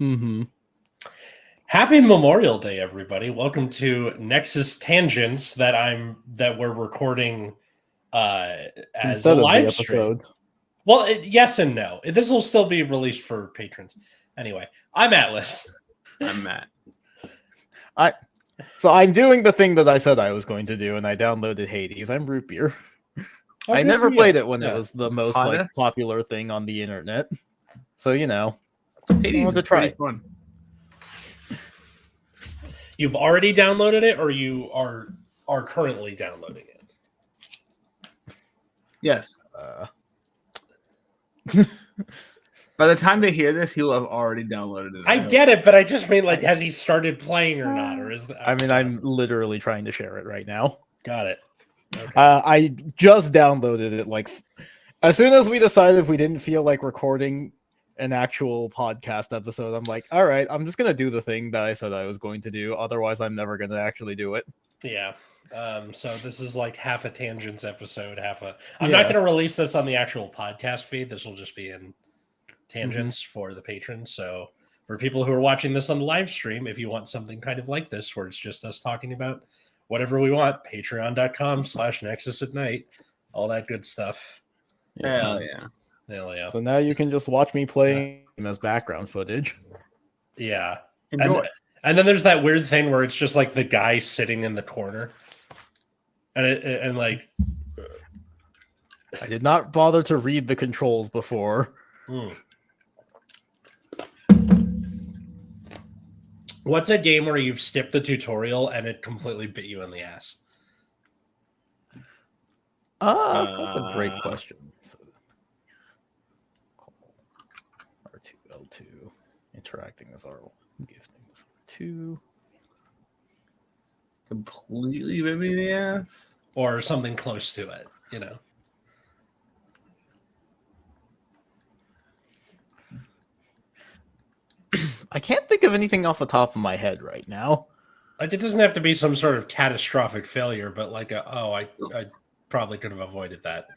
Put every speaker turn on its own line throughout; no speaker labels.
Mm-hmm.
Happy Memorial Day, everybody! Welcome to Nexus Tangents that we're recording as
Instead
a
of the
live stream.
episode.
Well, yes and no. This will still be released for patrons. Anyway, I'm Atlas.
I'm Matt.
So I'm doing the thing that I said I was going to do, and I downloaded Hades. I'm root beer.
Oh,
I
good
never
for
played
you.
it when
Yeah.
it was the most
Hottest?
popular thing on the internet. So
Hades
wanted to
is pretty
try.
fun.
You've already downloaded it, or you are currently downloading it?
Yes. By the time they hear this, he'll have already downloaded it.
I get it, but I just mean, like, has he started playing or not? Or is that?
I mean, I'm literally trying to share it right now.
Got it. Okay.
I just downloaded it as soon as we decided we didn't feel like recording an actual podcast episode. I'm like, all right, I'm just gonna do the thing that I said I was going to do. Otherwise, I'm never gonna actually do it.
Yeah. So this is like half a tangents episode, I'm not going to release this on the actual podcast feed. This will just be in tangents for the patrons. So for people who are watching this on the live stream, if you want something kind of like this, where it's just us talking about whatever we want, patreon.com/Nexus at Night, all that good stuff.
Hell yeah.
Hell yeah.
So now you can just watch me playing as background footage.
Yeah.
Enjoy.
And then there's that weird thing where it's just like the guy sitting in the corner. And like,
I did not bother to read the controls before.
What's a game where you've skipped the tutorial and it completely bit you in the ass?
That's a great question. So, R2, L2, interacting as R1, gifting as R2.
Completely bit me in the ass?
Or something close to it, you know?
I can't think of anything off the top of my head right now.
Like, it doesn't have to be some sort of catastrophic failure, but like, I probably could have avoided that.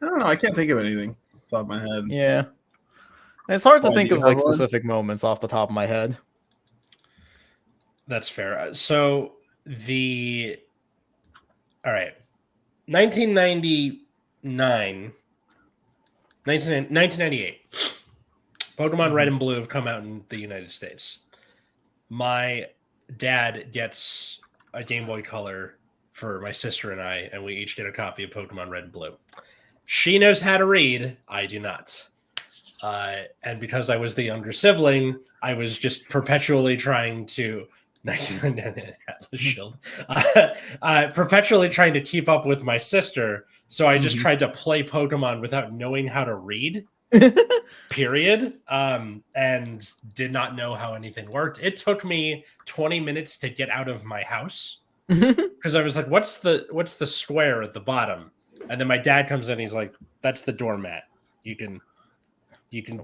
I don't know. I can't think of anything off the top of my head.
Yeah. It's hard to
Oh,
think
do
of
you have one?
specific moments off the top of my head.
That's fair. So all right, 1998, Pokemon Red and Blue have come out in the United States. My dad gets a Game Boy Color for my sister and I, and we each get a copy of Pokemon Red and Blue. She knows how to read. I do not. And because I was the younger sibling, I was just perpetually trying to perpetually trying to keep up with my sister. So I just tried to play Pokemon without knowing how to read. Period. And did not know how anything worked. It took me 20 minutes to get out of my house because I was like, what's the square at the bottom? And then my dad comes in, he's like, that's the doormat. You can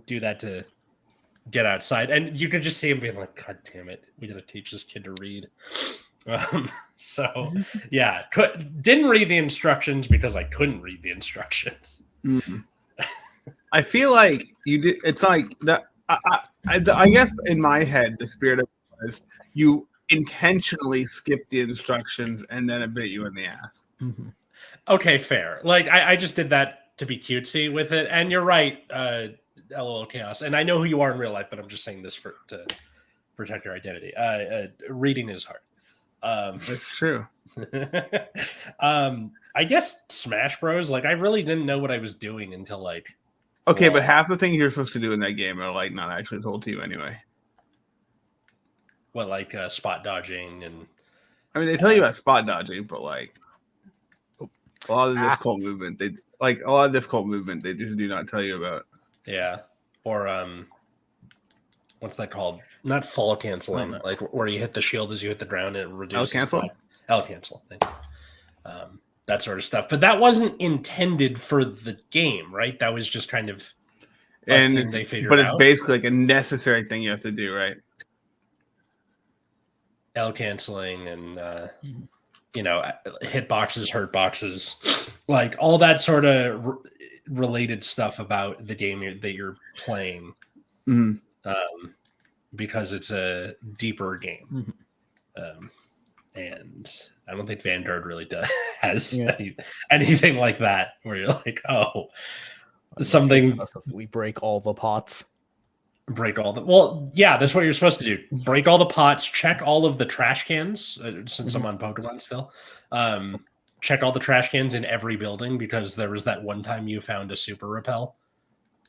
do that to get outside. And you could just see him being like, God damn it, we gotta teach this kid to read. So yeah, didn't read the instructions because I couldn't read the instructions.
I feel like you did. It's like that. I guess in my head, the spirit of it was you intentionally skipped the instructions and then it bit you in the ass.
Okay, fair. Like I just did that to be cutesy with it. And you're right, LOL Chaos. And I know who you are in real life, but I'm just saying this to protect your identity. Reading is hard.
That's true.
I guess Smash Bros. Like I really didn't know what I was doing until like.
Okay, but half the things you're supposed to do in that game are like not actually told to you anyway.
What, like spot dodging and?
I mean, they tell you about spot dodging, but like a lot of the difficult movement, they just do not tell you about.
Yeah, or what's that called? Not fall canceling, like where you hit the shield as you hit the ground and it reduces. L cancel. Thank you. That sort of stuff, but that wasn't intended for the game, right? That was just kind of,
it's basically like a necessary thing you have to do, right?
L canceling and hit boxes, hurt boxes, like all that sort of related stuff about the game that you're playing, because it's a deeper game. And I don't think Vanguard really has anything like that where you're like, oh, something.
We break all the pots.
Well, yeah, that's what you're supposed to do. Break all the pots, check all of the trash cans, since I'm on Pokemon still. Check all the trash cans in every building, because there was that one time you found a super repel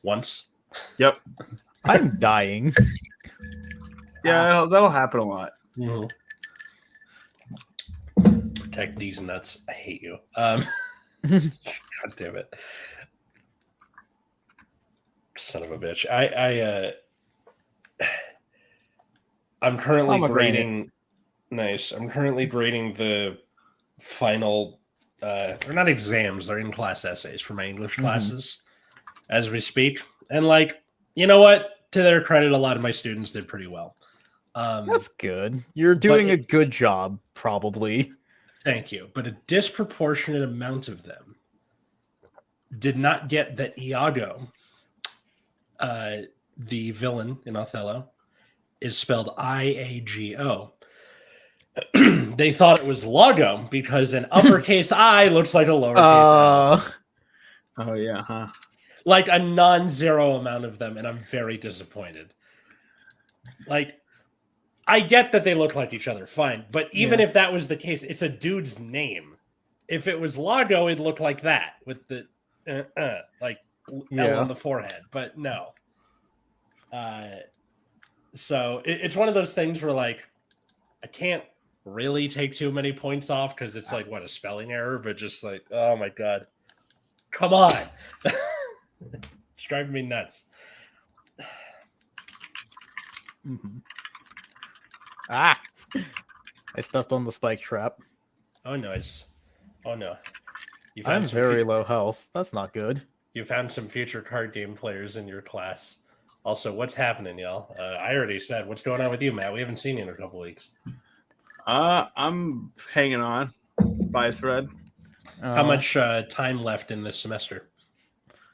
once.
Yep.
I'm dying.
Yeah, that'll happen a lot.
Mm-hmm. Protect these nuts. I hate you. God damn it. Son of a bitch. I'm currently grading. Nice. I'm currently grading the final. They're not exams. They're in-class essays for my English classes as we speak. And you know what? To their credit, a lot of my students did pretty well.
That's good. You're doing a good job, probably.
Thank you. But a disproportionate amount of them did not get that Iago, the villain in Othello, is spelled I-A-G-O. They thought it was Lago because an uppercase I looks like a lowercase I.
Oh, yeah, huh?
Like a non-zero amount of them, and I'm very disappointed. I get that they look like each other, fine. But even if that was the case, it's a dude's name. If it was Lago, it'd look like that with the L on the forehead. But no. So it's one of those things where I can't really take too many points off because it's a spelling error, but just oh my God. Come on. It's driving me nuts.
I stepped on the spike trap.
Oh, nice. Oh, no.
I'm very low health. That's not good.
You found some future card game players in your class. Also, what's happening, y'all? I already said, what's going on with you, Matt? We haven't seen you in a couple weeks.
I'm hanging on by a thread.
How much time left in this semester?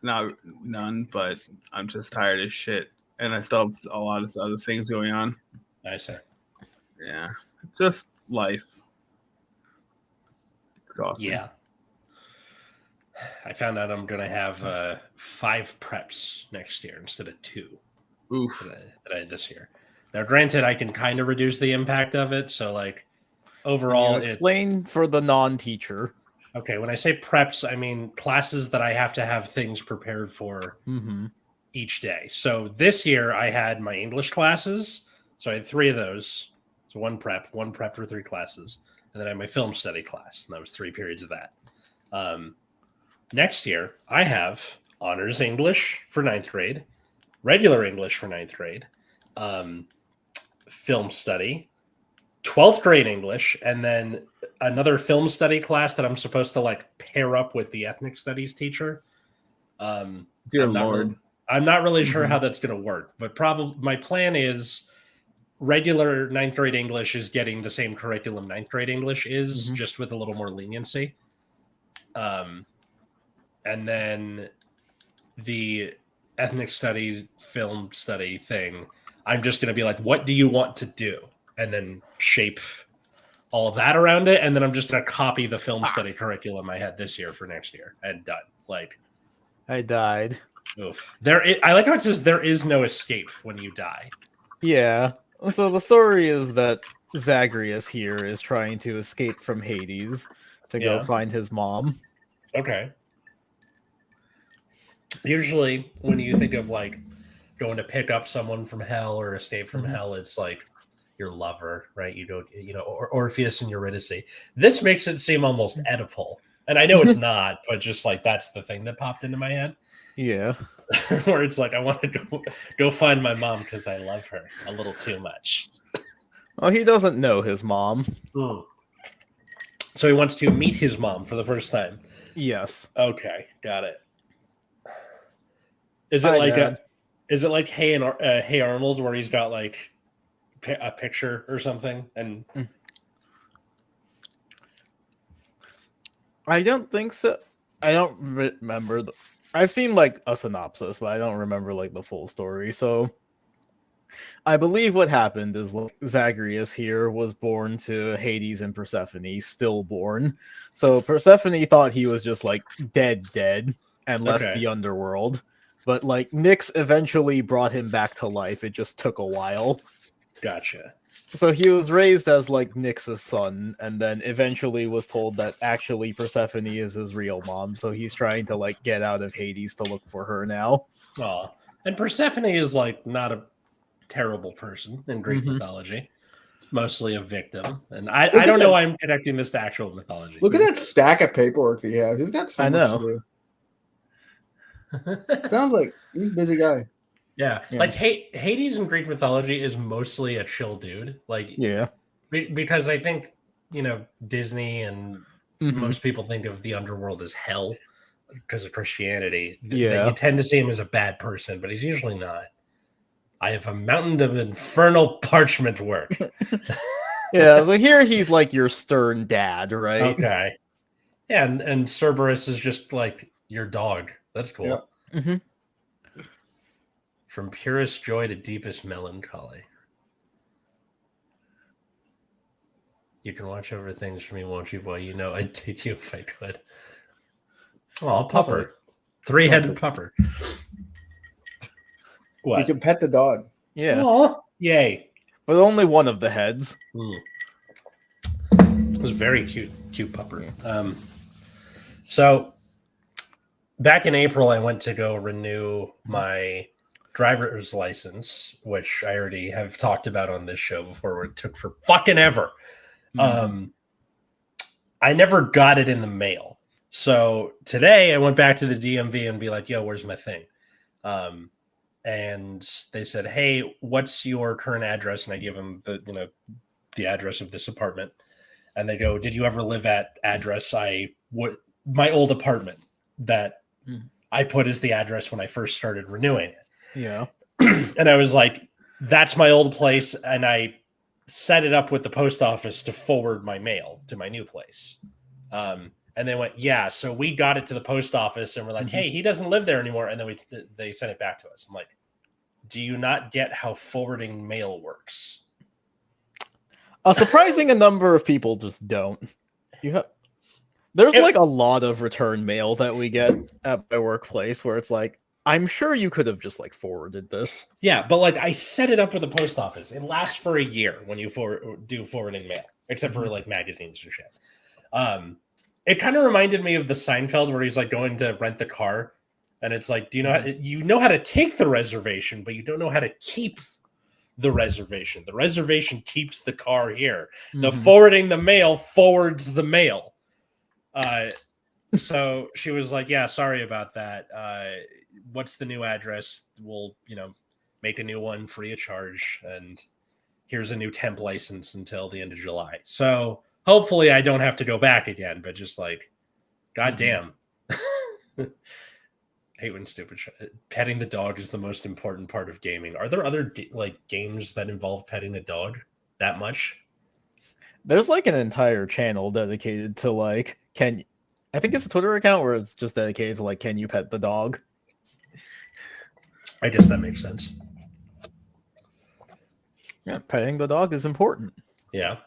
None, but I'm just tired as shit. And I still have a lot of other things going on.
I see.
Yeah. Just life. Exhausting.
Yeah. I found out I'm going to have 5 preps next year instead of 2.
Oof.
That I had this year. Now, granted, I can kind of reduce the impact of it. So, overall...
Explain for the non-teacher.
Okay, when I say preps, I mean classes that I have to have things prepared for each day. So this year I had my English classes. So I had 3 of those. So one prep for 3 classes. And then I had my film study class. And that was 3 periods of that. Next year, I have honors English for 9th grade, regular English for 9th grade, film study, 12th grade English, and then another film study class that I'm supposed to pair up with the ethnic studies teacher.
Dear Lord.
I'm not really sure how that's going to work, but probably my plan is regular 9th grade English is getting the same curriculum 9th grade English is, just with a little more leniency. And then the ethnic study, film study thing, I'm just going to be like, what do you want to do? And then shape all of that around it. And then I'm just going to copy the film study curriculum I had this year for next year and done.
I died.
Oof. I like how it says there is no escape when you die.
Yeah. So the story is that Zagreus here is trying to escape from Hades to go find his mom.
Okay. Usually when you think of going to pick up someone from hell or escape from hell, it's your lover, right? Or Orpheus and Eurydice. This makes it seem almost Oedipal. And I know it's not, but just that's the thing that popped into my head.
Yeah.
Where it's I want to go find my mom because I love her a little too much.
Well, he doesn't know his mom.
So he wants to meet his mom for the first time.
Yes.
Okay, got it. Is it is it like Hey Arnold, where he's got a picture or something? And
I don't think so. I don't remember. I've seen like a synopsis, but I don't remember like the full story. So I believe what happened is like, Zagreus here was born to Hades and Persephone, stillborn. So Persephone thought he was just like dead, and left the underworld. But like Nyx eventually brought him back to life. It just took a while.
Gotcha.
So he was raised as like Nyx's son, and then eventually was told that actually Persephone is his real mom. So he's trying to like get out of Hades to look for her now.
Oh, and Persephone is like not a terrible person in Greek mythology. Mostly a victim, and I don't know why I'm connecting this to actual mythology.
Look at that stack of paperwork he has. He's got so much to do. Sounds like he's a busy guy.
Yeah. Like Hades in Greek mythology is mostly a chill dude. Like, because I think, you know, Disney and most people think of the underworld as hell because of Christianity. You tend to see him as a bad person, but he's usually not. I have a mountain of infernal parchment work.
So here he's like your stern dad, right?
Okay. Yeah, and Cerberus is just like your dog. That's cool.
Yep.
From purest joy to deepest melancholy. You can watch over things for me, won't you, boy? You know I'd take you if I could. Oh, pupper. Three-headed pupper. What?
You can pet the dog.
Yeah.
Aww. Yay.
With only one of the heads.
It was very cute pupper. So back in April, I went to go renew my driver's license, which I already have talked about on this show before, where it took for fucking ever. I never got it in the mail. So today I went back to the DMV and be like, yo, where's my thing? And they said, hey, what's your current address? And I give them the address of this apartment. And they go, did you ever live at address my old apartment that I put as the address when I first started renewing it?
Yeah.
And I was like, that's my old place. And I set it up with the post office to forward my mail to my new place. And they went, yeah, so we got it to the post office and we're like, hey, he doesn't live there anymore. And then they sent it back to us. I'm like, do you not get how forwarding mail works?
A surprising number of people just don't. There's like a lot of return mail that we get at my workplace where it's like, I'm sure you could have just like forwarded this.
Yeah, but like I set it up with the post office. It lasts for a year when you do forwarding mail, except for like magazines and shit. It kind of reminded me of the Seinfeld where he's like going to rent the car, and it's like, do you know how to take the reservation, but you don't know how to keep the reservation. The reservation keeps the car here. The forwarding the mail forwards the mail. So she was like, yeah, sorry about that. What's the new address? We'll, make a new one free of charge. And here's a new temp license until the end of July. So hopefully I don't have to go back again, but just like, goddamn. I hate when stupid petting the dog is the most important part of gaming. Are there other games that involve petting a dog that much?
There's like an entire channel dedicated to like, I think it's a Twitter account where it's just dedicated to like, can you pet the dog?
I guess that makes sense.
Yeah, petting the dog is important.
Yeah.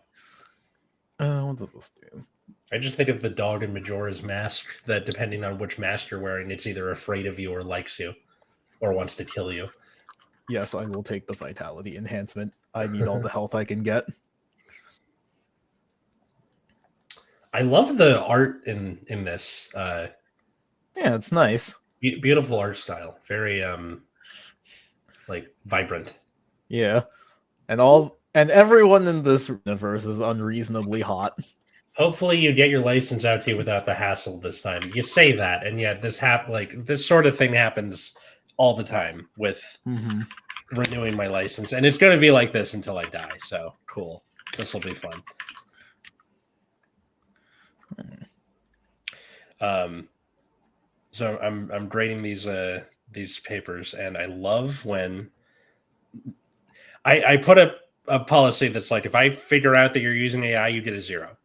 What does this do?
I just think of the dog in Majora's Mask that depending on which mask you're wearing, it's either afraid of you or likes you or wants to kill you.
Yes, I will take the vitality enhancement. I need all the health I can get.
I love the art in this.
Yeah, it's nice.
Beautiful art style. Very vibrant.
Yeah. And everyone in this universe is unreasonably hot.
Hopefully you get your license out to you without the hassle this time. You say that, and yet this sort of thing happens all the time with renewing my license. And it's going to be like this until I die. So cool. This will be fun. So I'm grading these papers, and I love when I put a policy that's like, if I figure out that you're using AI, you get a 0.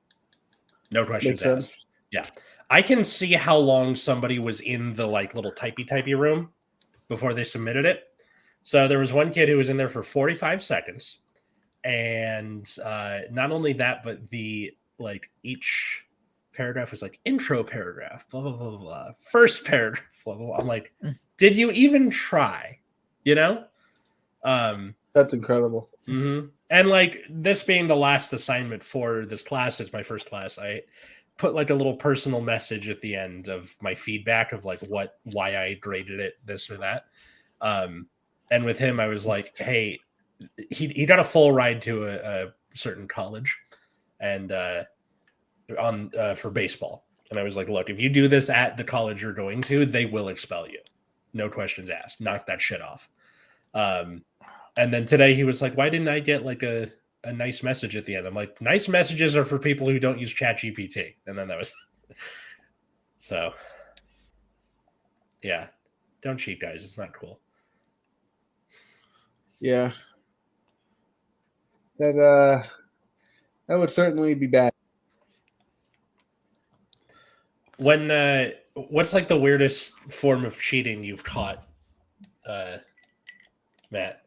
No questions asked. Yeah. I can see how long somebody was in the like little typey room before they submitted it. So there was one kid who was in there for 45 seconds. And not only that, but the like each paragraph was like intro paragraph, blah, blah, blah, blah, blah. First paragraph, blah, blah, blah. I'm like, did you even try? You know?
That's incredible.
Mm-hmm. And like this being the last assignment for this class, it's my first class. I put like a little personal message at the end of my feedback of like why I graded it, this or that. And with him, I was like, hey, he got a full ride to a certain college and for baseball. And I was like, look, if you do this at the college you're going to, they will expel you. No questions asked. Knock that shit off. And then today he was like, why didn't I get like a nice message at the end? I'm like, nice messages are for people who don't use ChatGPT. And then that was so yeah. Don't cheat, guys. It's not cool.
Yeah. That would certainly be bad.
When what's like the weirdest form of cheating you've caught, Matt?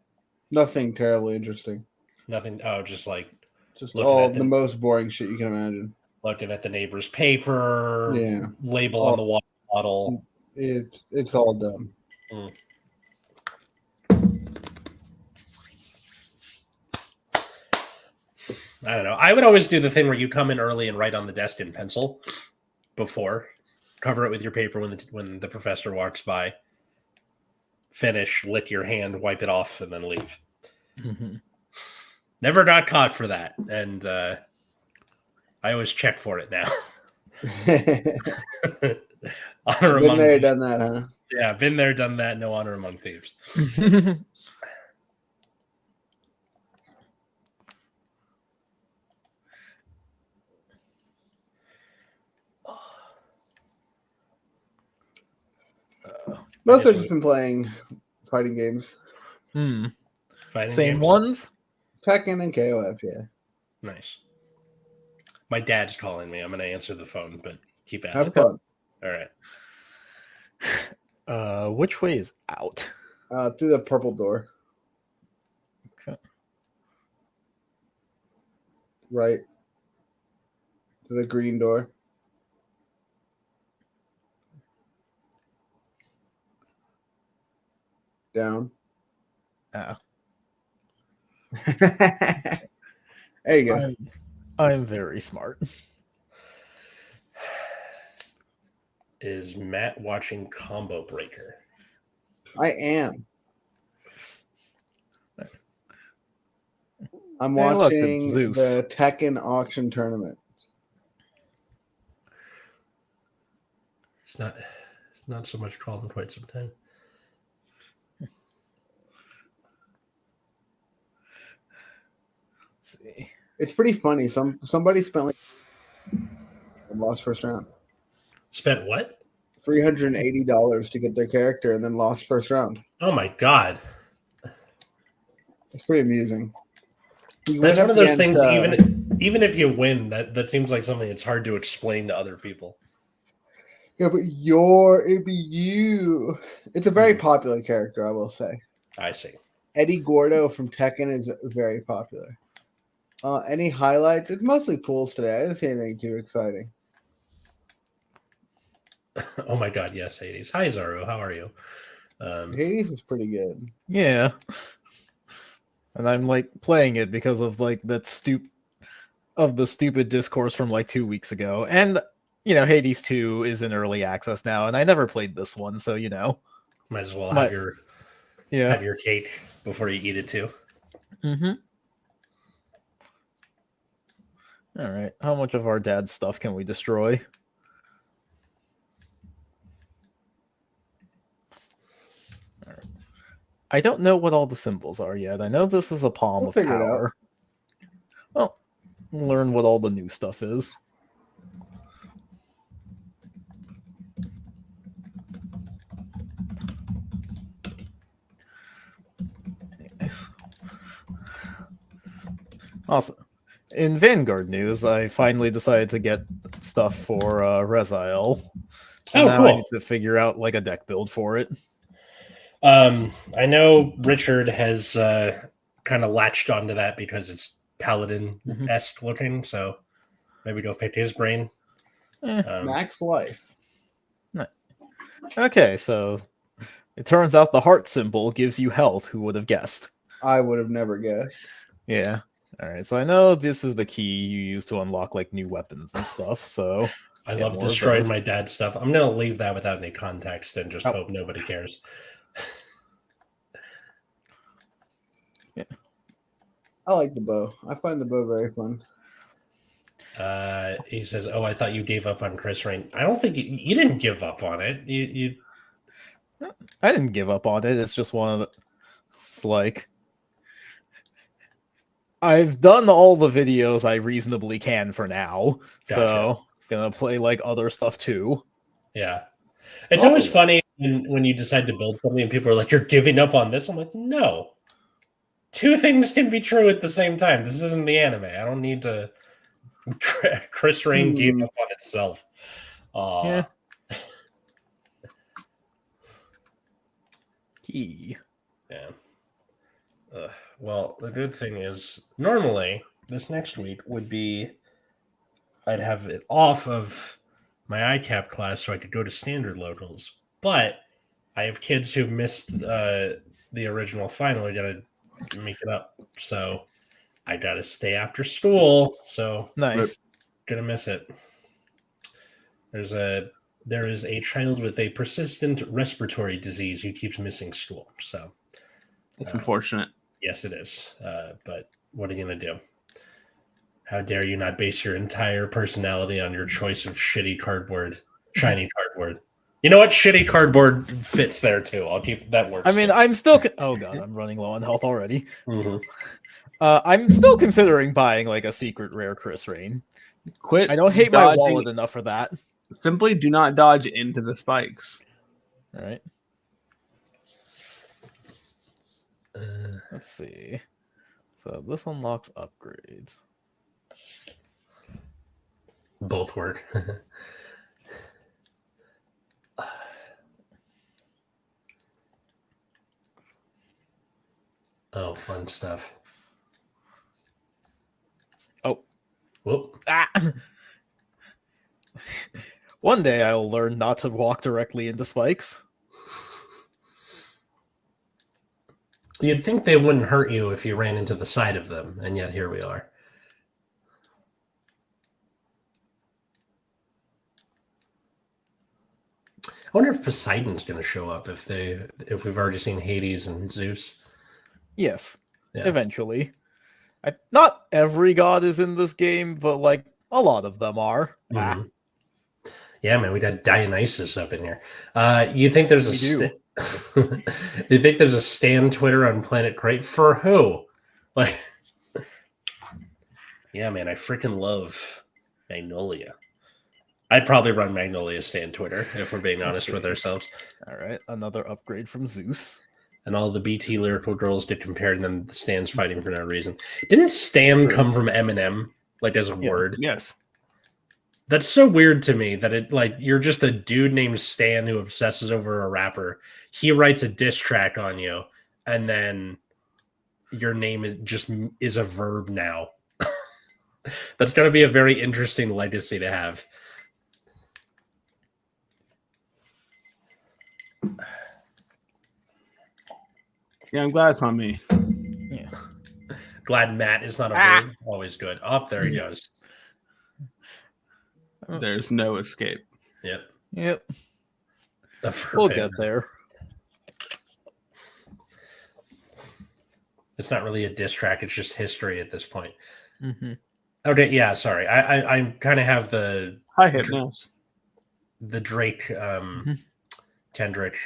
Nothing terribly interesting.
Nothing. Oh, just like
Just
looking
all
at
the most boring shit you can imagine.
looking at the neighbor's paper,
Yeah.
label on the water bottle.
It's all dumb.
Mm. I don't know. I would always do the thing where you come in early and write on the desk in pencil before, cover it with your paper when the professor walks by, finish, lick your hand, wipe it off, and then leave.
Mm-hmm.
Never got caught for that, and I always check for it now. Honor
Been
among
there,
thieves.
done that, huh?
Yeah, been there, done that. No honor among thieves.
Most of just been playing fighting games.
Fighting
Same
games?
ones?
Tekken and KOF, yeah.
Nice. My dad's calling me. I'm going to answer the phone, but keep at
Have
it.
fun.
All right.
Which way is out?
Through the purple door.
Okay.
Right. To the green door. Down.
Oh.
There you go.
I'm very smart.
Is Matt watching Combo Breaker?
I am. I'm
Hey, look, it's
watching
Zeus.
the Tekken auction tournament.
It's not so much called in quite some time.
Let's see.
It's pretty funny. Somebody spent like and lost first round.
Spent what?
$380 to get their character and then lost first round.
Oh my god.
It's pretty amusing.
That's one of those things, even if you win, that seems like something that's hard to explain to other people.
Yeah, but it'd be you. It's a very popular character, I will say.
I see.
Eddie Gordo from Tekken is very popular. Any highlights? It's mostly pools today. I didn't see anything too exciting.
Oh my god, yes, Hades. Hi, Zaro. How are you?
Hades is pretty good.
Yeah. And I'm like playing it because of like the stupid discourse from like 2 weeks ago. And Hades 2 is in early access now, and I never played this one, so
might as well have your cake before you eat it too.
Mm-hmm. All right. How much of our dad's stuff can we destroy? All right. I don't know what all the symbols are yet. I know this is a palm
We'll
of
figure it
power. Well, learn what all the new stuff is. Anyways. Also, in Vanguard news, I finally decided to get stuff for Reziel. And now I
cool.
need to figure out like a deck build for it.
I know Richard has kind of latched onto that because it's Paladin-esque looking, so maybe go pick his brain.
Max life.
Okay, so it turns out the heart symbol gives you health. Who would have guessed?
I would have never guessed.
Yeah. All right, so I know this is the key you use to unlock like new weapons and stuff. So
I
get
love
more of
destroying
those.
my dad's stuff. I'm gonna leave that without any context and just
Oh.
hope nobody cares.
I like the bow. I find the bow very fun.
He says, "Oh, I thought you gave up on Chris Rain. I don't think you didn't give up on it. You
I didn't give up on it. It's just one of the. It's like I've done all the videos I reasonably can for now, so gonna play like other stuff too.
Yeah, it's
Also-
always funny when you decide to build something and people are like, "You're giving up on this." I'm like, "No, two things can be true at the same time. This isn't the anime. I don't need to." Chris Rain gave up on itself.
Yeah. Key.
Yeah. Well, the good thing is, normally this next week would be I'd have it off of my ICAP class so I could go to standard locals. But I have kids who missed the original final. I gotta make it up. So I gotta stay after school. So
Nice.
gonna miss it. There is a child with a persistent respiratory disease who keeps missing school. So
It's unfortunate.
yes, it is. But what are you going to do? How dare you not base your entire personality on your choice of shitty cardboard, shiny cardboard? You know what? Shitty cardboard fits there too. I'll keep that works.
I mean, I'm still. Oh god, I'm running low on health already.
Mhm.
I'm still considering buying like a secret rare Chris Rain.
Quit.
I don't hate my
dodging-
wallet enough for that.
Simply do not dodge into the spikes.
All right. Let's see. So this unlocks upgrades.
Both work. Oh, fun stuff.
Oh.
Whoop.
Ah. One day I will learn not to walk directly into spikes.
You'd think they wouldn't hurt you if you ran into the side of them, and yet here we are. I wonder if Poseidon's going to show up if we've already seen Hades and Zeus.
Yes,
Yeah.
eventually. Not every god is in this game, but like a lot of them are.
Mhm. Yeah, man, we got Dionysus up in here. You think there's
We do.
you think there's a Stan Twitter on Planet Crate for who? Like, yeah, man, I freaking love Magnolia. I'd probably run Magnolia Stan Twitter if we're being honest with ourselves.
All right, another upgrade from Zeus.
And all the BT lyrical girls get compared, and then the Stan's fighting for no reason. Didn't Stan come from Eminem, like as a word?
Yes.
That's so weird to me that it like you're just a dude named Stan who obsesses over a rapper. He writes a diss track on you, and then your name is a verb now. That's going to be a very interesting legacy to have.
Yeah, I'm glad it's on me.
Yeah.
Glad Matt is not a verb. Always good. Up there he goes.
There's no escape.
Yep.
Yep.
The verb.
We'll get there.
It's not really a diss track. It's just history at this point.
Mm-hmm.
Okay. Yeah. Sorry. I kind of have the
Hi, Hypnos.
Drake Kendrick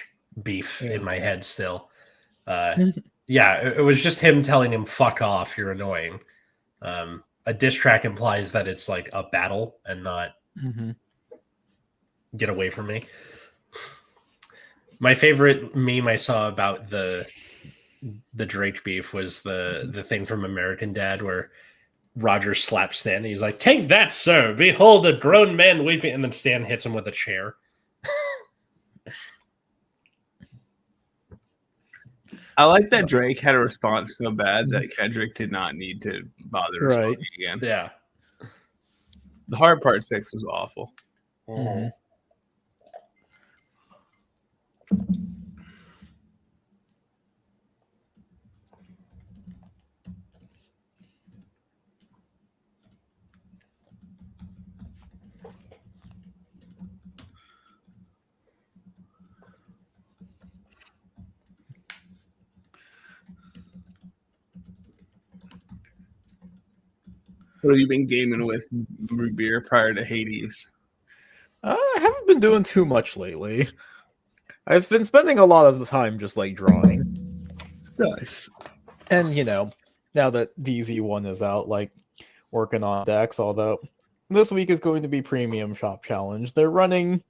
beef in my head still. Yeah, it was just him telling him "fuck off, you're annoying." A diss track implies that it's like a battle and not get away from me. My favorite meme I saw about the Drake beef was the thing from American Dad where Roger slaps Stan. He's like, "Take that, sir! Behold a grown man weeping." And then Stan hits him with a chair.
I like that Drake had a response so bad that Kendrick did not need to bother responding again.
Yeah.
The hard part 6 was awful.
Mm-hmm.
What have you been gaming with, Root Beer, prior to Hades?
I haven't been doing too much lately. I've been spending a lot of the time just like drawing.
Nice.
And now that DZ1 is out, like working on decks, although this week is going to be Premium Shop Challenge. They're running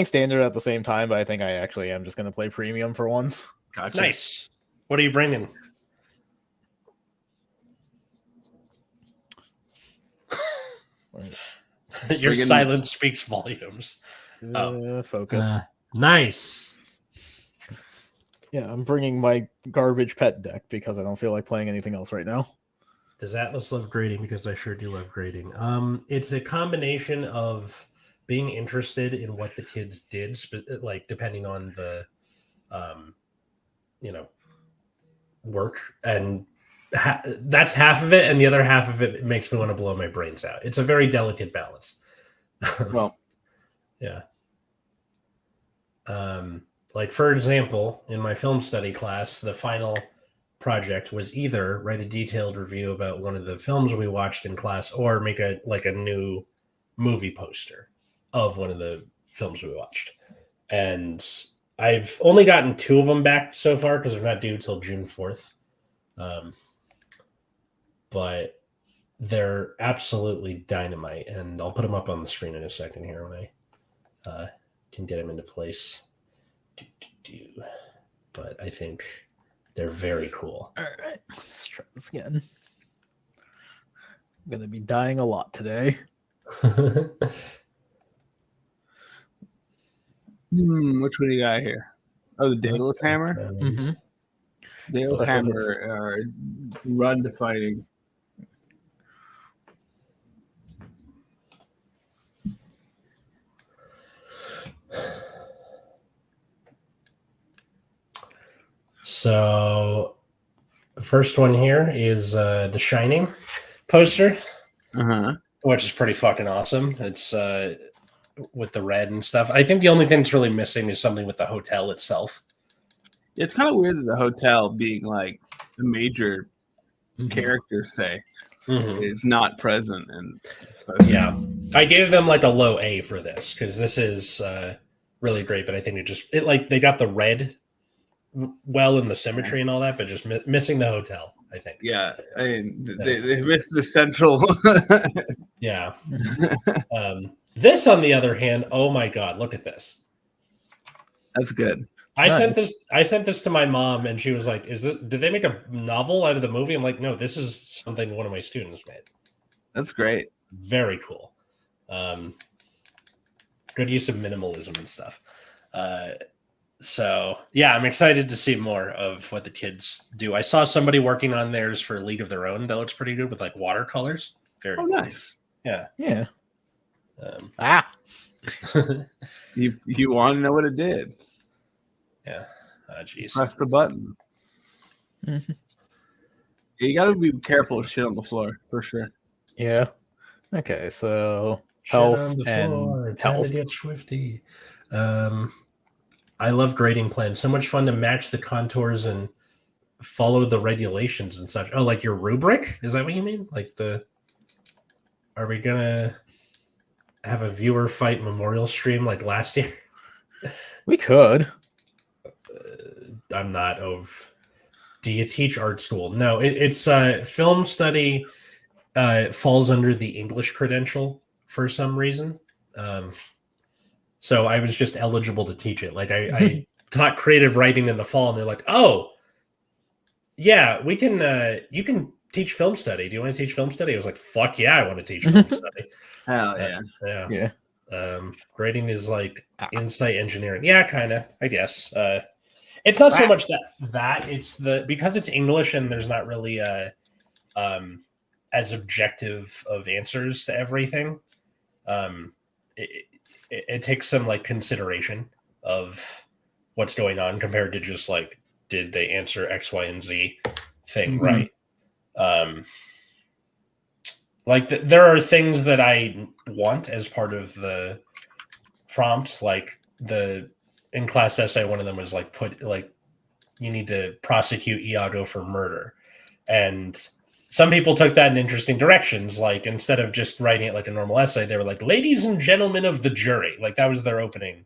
standard at the same time, but I think I actually am just going to play Premium for once.
Gotcha.
Nice. What are you bringing? Your silence speaks volumes.
Focus.
Nice.
Yeah, I'm bringing my garbage pet deck because I don't feel like playing anything else right now.
Does Atlas love grading? Because I sure do love grading. It's a combination of being interested in what the kids did, like depending on the, work, and that's half of it, and the other half of it makes me want to blow my brains out. It's a very delicate balance.
Well,
yeah. Like for example, in my film study class, the final project was either write a detailed review about one of the films we watched in class, or make a new movie poster of one of the films we watched. And I've only gotten 2 of them back so far because they're not due till June 4th. But they're absolutely dynamite, and I'll put them up on the screen in a second here when I can get them into place. But I think they're very cool.
All right, let's try this again. I'm gonna be dying a lot today.
Which one do you got here? Oh, the Daedalus Hammer?
Mm-hmm.
Daedalus Hammer, run to fighting.
So the first one here is the Shining poster, which is pretty fucking awesome. It's with the red and stuff. I think the only thing that's really missing is something with the hotel itself.
It's kind of weird that the hotel, being like the major character, is not present. And
yeah, I gave them like a low A for this because this is really great. But I think they got the red well in the symmetry and all that, but just missing the hotel, I think.
Yeah, I mean, they missed the central.
Yeah. This, on the other hand, oh my god, look at this.
That's good.
I sent this to my mom, and she was like, did they make a novel out of the movie? I'm like, no, this is something one of my students made.
That's great.
Very cool. Good use of minimalism and stuff. So yeah, I'm excited to see more of what the kids do. I saw somebody working on theirs for League of Their Own that looks pretty good with like watercolors. Very cool.
Nice.
Yeah.
Yeah.
You want to know what it did?
Yeah. Jeez.
Press the button.
Mm-hmm.
You got to be careful of shit on the floor for sure.
Yeah. Okay, so
Shit
health
on the
and
floor. Time
health.
to get swifty. I love grading plans. So much fun to match the contours and follow the regulations and such. Oh, like your rubric? Is that what you mean? Like are we gonna have a viewer fight memorial stream like last year?
We could.
I'm not of. Do you teach art school? No, it's film study. Falls under the English credential for some reason. So I was just eligible to teach it. Like I taught creative writing in the fall, and they're like, "Oh, yeah, we can. You can teach film study. Do you want to teach film study? I was like, fuck yeah, I want to teach film study.
Hell yeah.
Yeah. Grading is like insight engineering. Yeah, kind of, I guess. It's not so much that it's because it's English and there's not really as objective of answers to everything. It takes some like consideration of what's going on compared to just like, did they answer X, Y, and Z thing right? There are things that I want as part of the prompt, like in class essay, one of them was like you need to prosecute Iago for murder, and some people took that in interesting directions. Like instead of just writing it like a normal essay, they were like, "Ladies and gentlemen of the jury," like that was their opening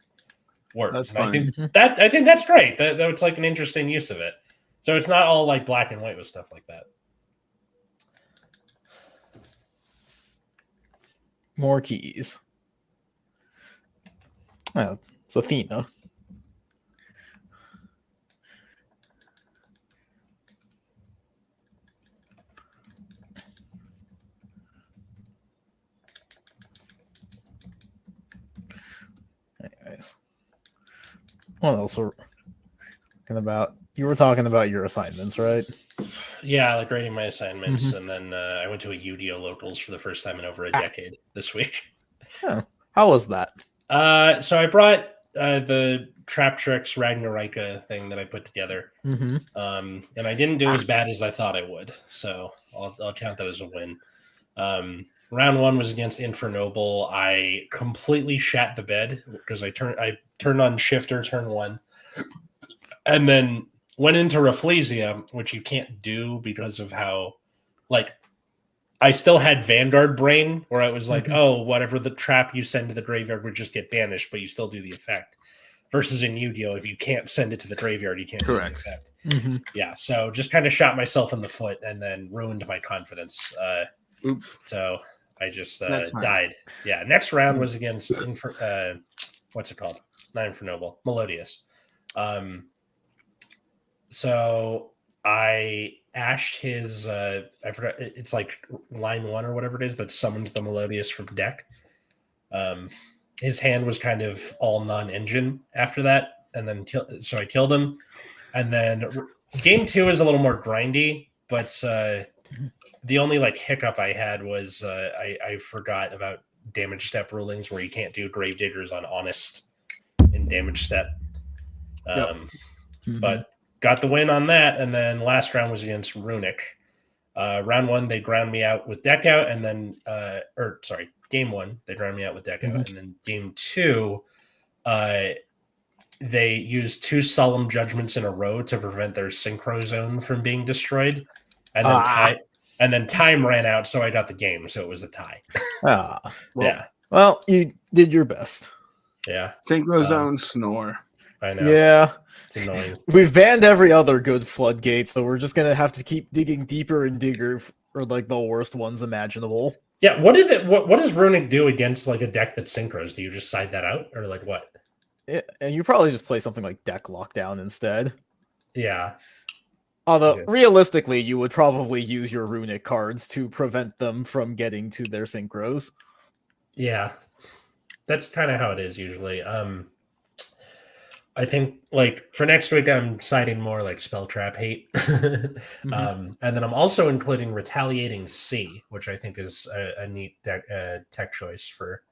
words.
That's
and
fine.
I think that's great. That it's like an interesting use of it. So it's not all like black and white with stuff like that.
More keys. Oh, it's Athena. Anyways. What else were talking about? You were talking about your assignments, right?
Yeah, like grading my assignments, and then I went to a UDO locals for the first time in over a decade this week.
Oh, how was that?
So I brought the Trap Tricks Ragnarika thing that I put together, and I didn't do as bad as I thought I would, so I'll count that as a win. Round one was against Infernoble. I completely shat the bed because I turned on Shifter turn one, and then went into Rafflesia, which you can't do because of how, like, I still had Vanguard brain where I was like, oh, whatever the trap you send to the graveyard would just get banished, but you still do the effect. Versus in Yu-Gi-Oh, if you can't send it to the graveyard, you can't do the effect. Yeah, so just kind of shot myself in the foot and then ruined my confidence.
Oops.
So I just died. Yeah, next round was against what's it called? Not Infernoble, Melodious. So I ashed his I forgot, it's like line one or whatever it is that summons the Melodious from deck. His hand was kind of all non-engine after that, and then so I killed him. And then game two is a little more grindy, but the only like hiccup I had was I forgot about damage step rulings where you can't do Gravediggers on Honest in damage step. But got the win on that, and then last round was against Runic. Round one, they ground me out with deck out, and then game one, they ground me out with deck out, and then game two, they used 2 solemn judgments in a row to prevent their synchro zone from being destroyed, and then time ran out, so I got the game, so it was a tie.
Well, you did your best.
Yeah,
Synchro zone snore.
I know.
Yeah.
It's annoying.
We've banned every other good floodgate, so we're just gonna have to keep digging deeper and deeper for like the worst ones imaginable.
Yeah, what does Runic do against like a deck that synchros? Do you just side that out, or like what?
Yeah, and you probably just play something like Deck Lockdown instead.
Yeah.
Although realistically, you would probably use your Runic cards to prevent them from getting to their synchros.
Yeah, that's kind of how it is usually. I think like for next week, I'm citing more like spell trap hate. And then I'm also including Retaliating C, which I think is a neat tech choice for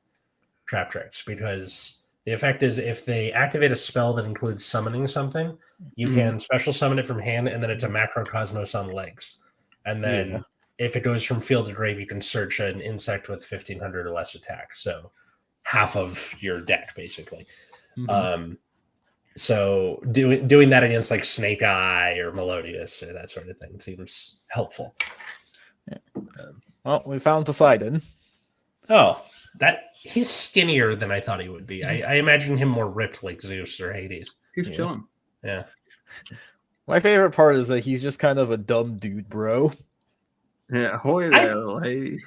Trap Tricks, because the effect is if they activate a spell that includes summoning something, you can special summon it from hand, and then it's a Macrocosmos on legs. And then if it goes from field to grave, you can search an insect with 1500 or less attack. So half of your deck, basically. So doing that against like Snake Eye or Melodious or that sort of thing seems helpful.
Well, we found Poseidon.
Oh, he's skinnier than I thought he would be. I imagine him more ripped like Zeus or Hades.
He's chilling.
Yeah.
My favorite part is that he's just kind of a dumb dude, bro.
Yeah, hoy there, little Hades.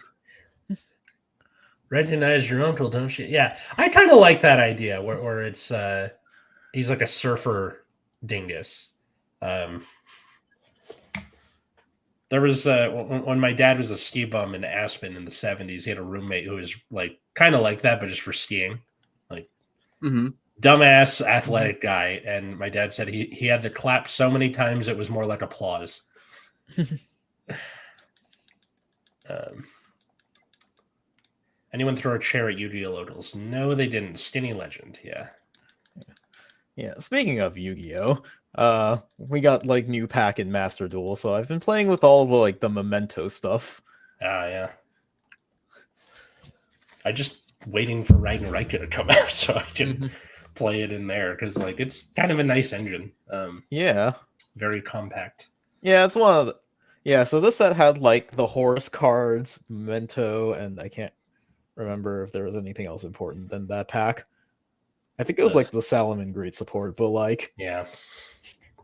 Recognize your uncle, don't you? Yeah, I kind of like that idea where it's he's like a surfer dingus. There was when my dad was a ski bum in Aspen in the 70s, he had a roommate who was like kind of like that, but just for skiing. Like dumbass athletic guy. And my dad said he had to clap so many times it was more like applause. Anyone throw a chair at Yu-Gi-Oh locals? No, they didn't. Skinny Legend, yeah.
Yeah, speaking of Yu-Gi-Oh, we got like new pack in Master Duel, so I've been playing with all the like the memento stuff.
Yeah. I just waiting for Raidenreika to come out so I can play it in there because like it's kind of a nice engine.
Yeah.
Very compact.
Yeah, it's one of the... Yeah, so this set had like the Horus cards, memento, and I can't remember if there was anything else important than that pack. I think it was like the Salaman Great support, but like,
yeah,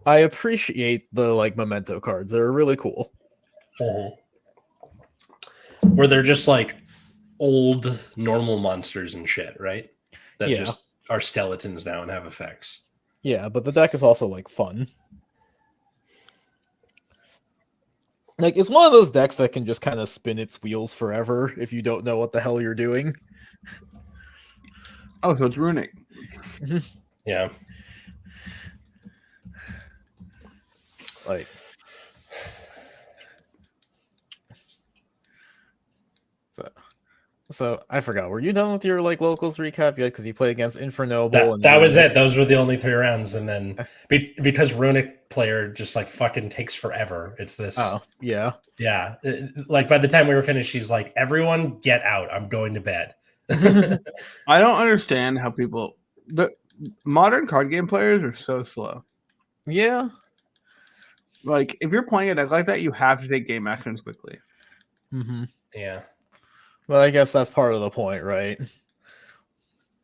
I appreciate the like memento cards. They're really cool.
Where they're just like old normal monsters and shit, right? That just are skeletons now and have effects.
Yeah, but the deck is also like fun. Like it's one of those decks that can just kind of spin its wheels forever if you don't know what the hell you're doing.
Oh, so it's runic.
Yeah.
Like, so I forgot. Were you done with your like locals recap yet? Because you played against Infernoble.
That was it. Those were the only 3 rounds, and then because runic player just like fucking takes forever. It's this.
Oh yeah.
Like by the time we were finished, he's like, "Everyone, get out! I'm going to bed."
I don't understand how the modern card game players are so slow.
Yeah.
Like if you're playing a deck like that, you have to take game actions quickly.
Yeah.
Well, I guess that's part of the point, right?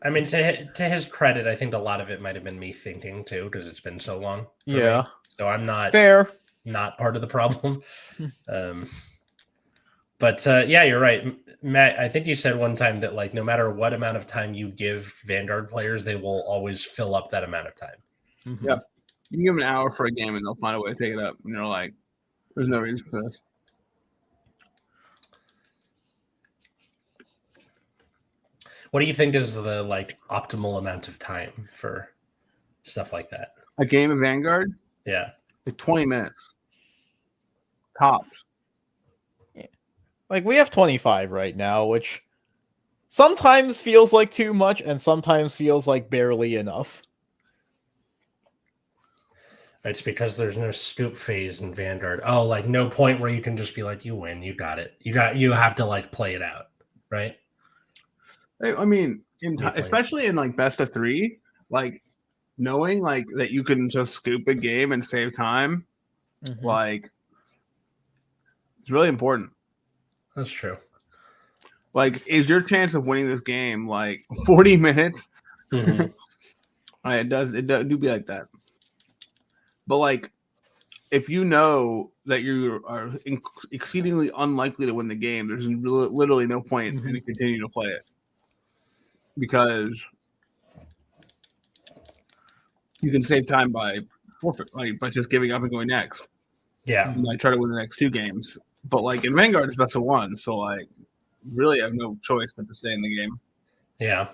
I mean, to his credit, I think a lot of it might have been me thinking too, because it's been so long.
Yeah.
Me. So I'm not not part of the problem. But yeah, you're right, Matt. I think you said one time that like no matter what amount of time you give Vanguard players, they will always fill up that amount of time.
Yeah, you can give them an hour for a game, and they'll find a way to take it up. And they're like, "There's no reason for this."
What do you think is the like optimal amount of time for stuff like that?
A game of Vanguard?
Yeah.
Like 20 minutes. Tops.
Yeah. Like we have 25 right now, which sometimes feels like too much and sometimes feels like barely enough.
It's because there's no scoop phase in Vanguard. Oh, like no point where you can just be like, you win, you got it. You have to like play it out, right?
I mean, especially in like best of 3, like knowing like that you can just scoop a game and save time, like it's really important.
That's true.
Like, is your chance of winning this game like 40 minutes? It do be like that. But like, if you know that you are exceedingly unlikely to win the game, there's literally no point in continuing to play it. Because you can save time by just giving up and going next.
Yeah.
And I try to win the next 2 games. But like in Vanguard, it's best of 1. So like really I have no choice but to stay in the game.
Yeah.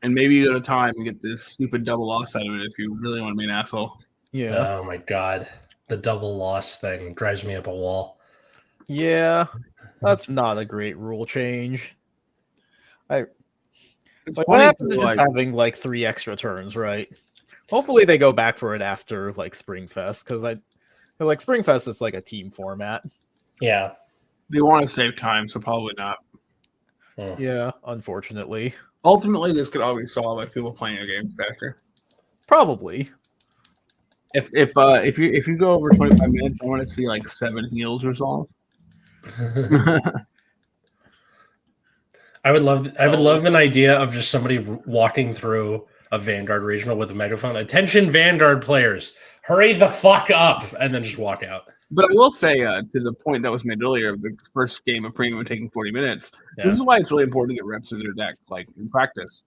And maybe you go to time and get this stupid double loss out of it if you really want to be an asshole.
Yeah.
Oh my god. The double loss thing drives me up a wall.
Yeah. That's not a great rule change. What happened to just having like 3 extra turns, right? Hopefully they go back for it after like Springfest, because like Springfest is like a team format.
Yeah.
They want to save time, so probably not.
Yeah, unfortunately.
Ultimately, this could always solve by people playing a game faster.
Probably.
If you go over 25 minutes, I want to see like 7 heals resolved.
I would love an idea of just somebody walking through a Vanguard regional with a megaphone. Attention, Vanguard players, hurry the fuck up, and then just walk out.
But I will say, to the point that was made earlier, the first game of Premium taking 40 minutes. Yeah. This is why it's really important to get reps in your deck, like in practice,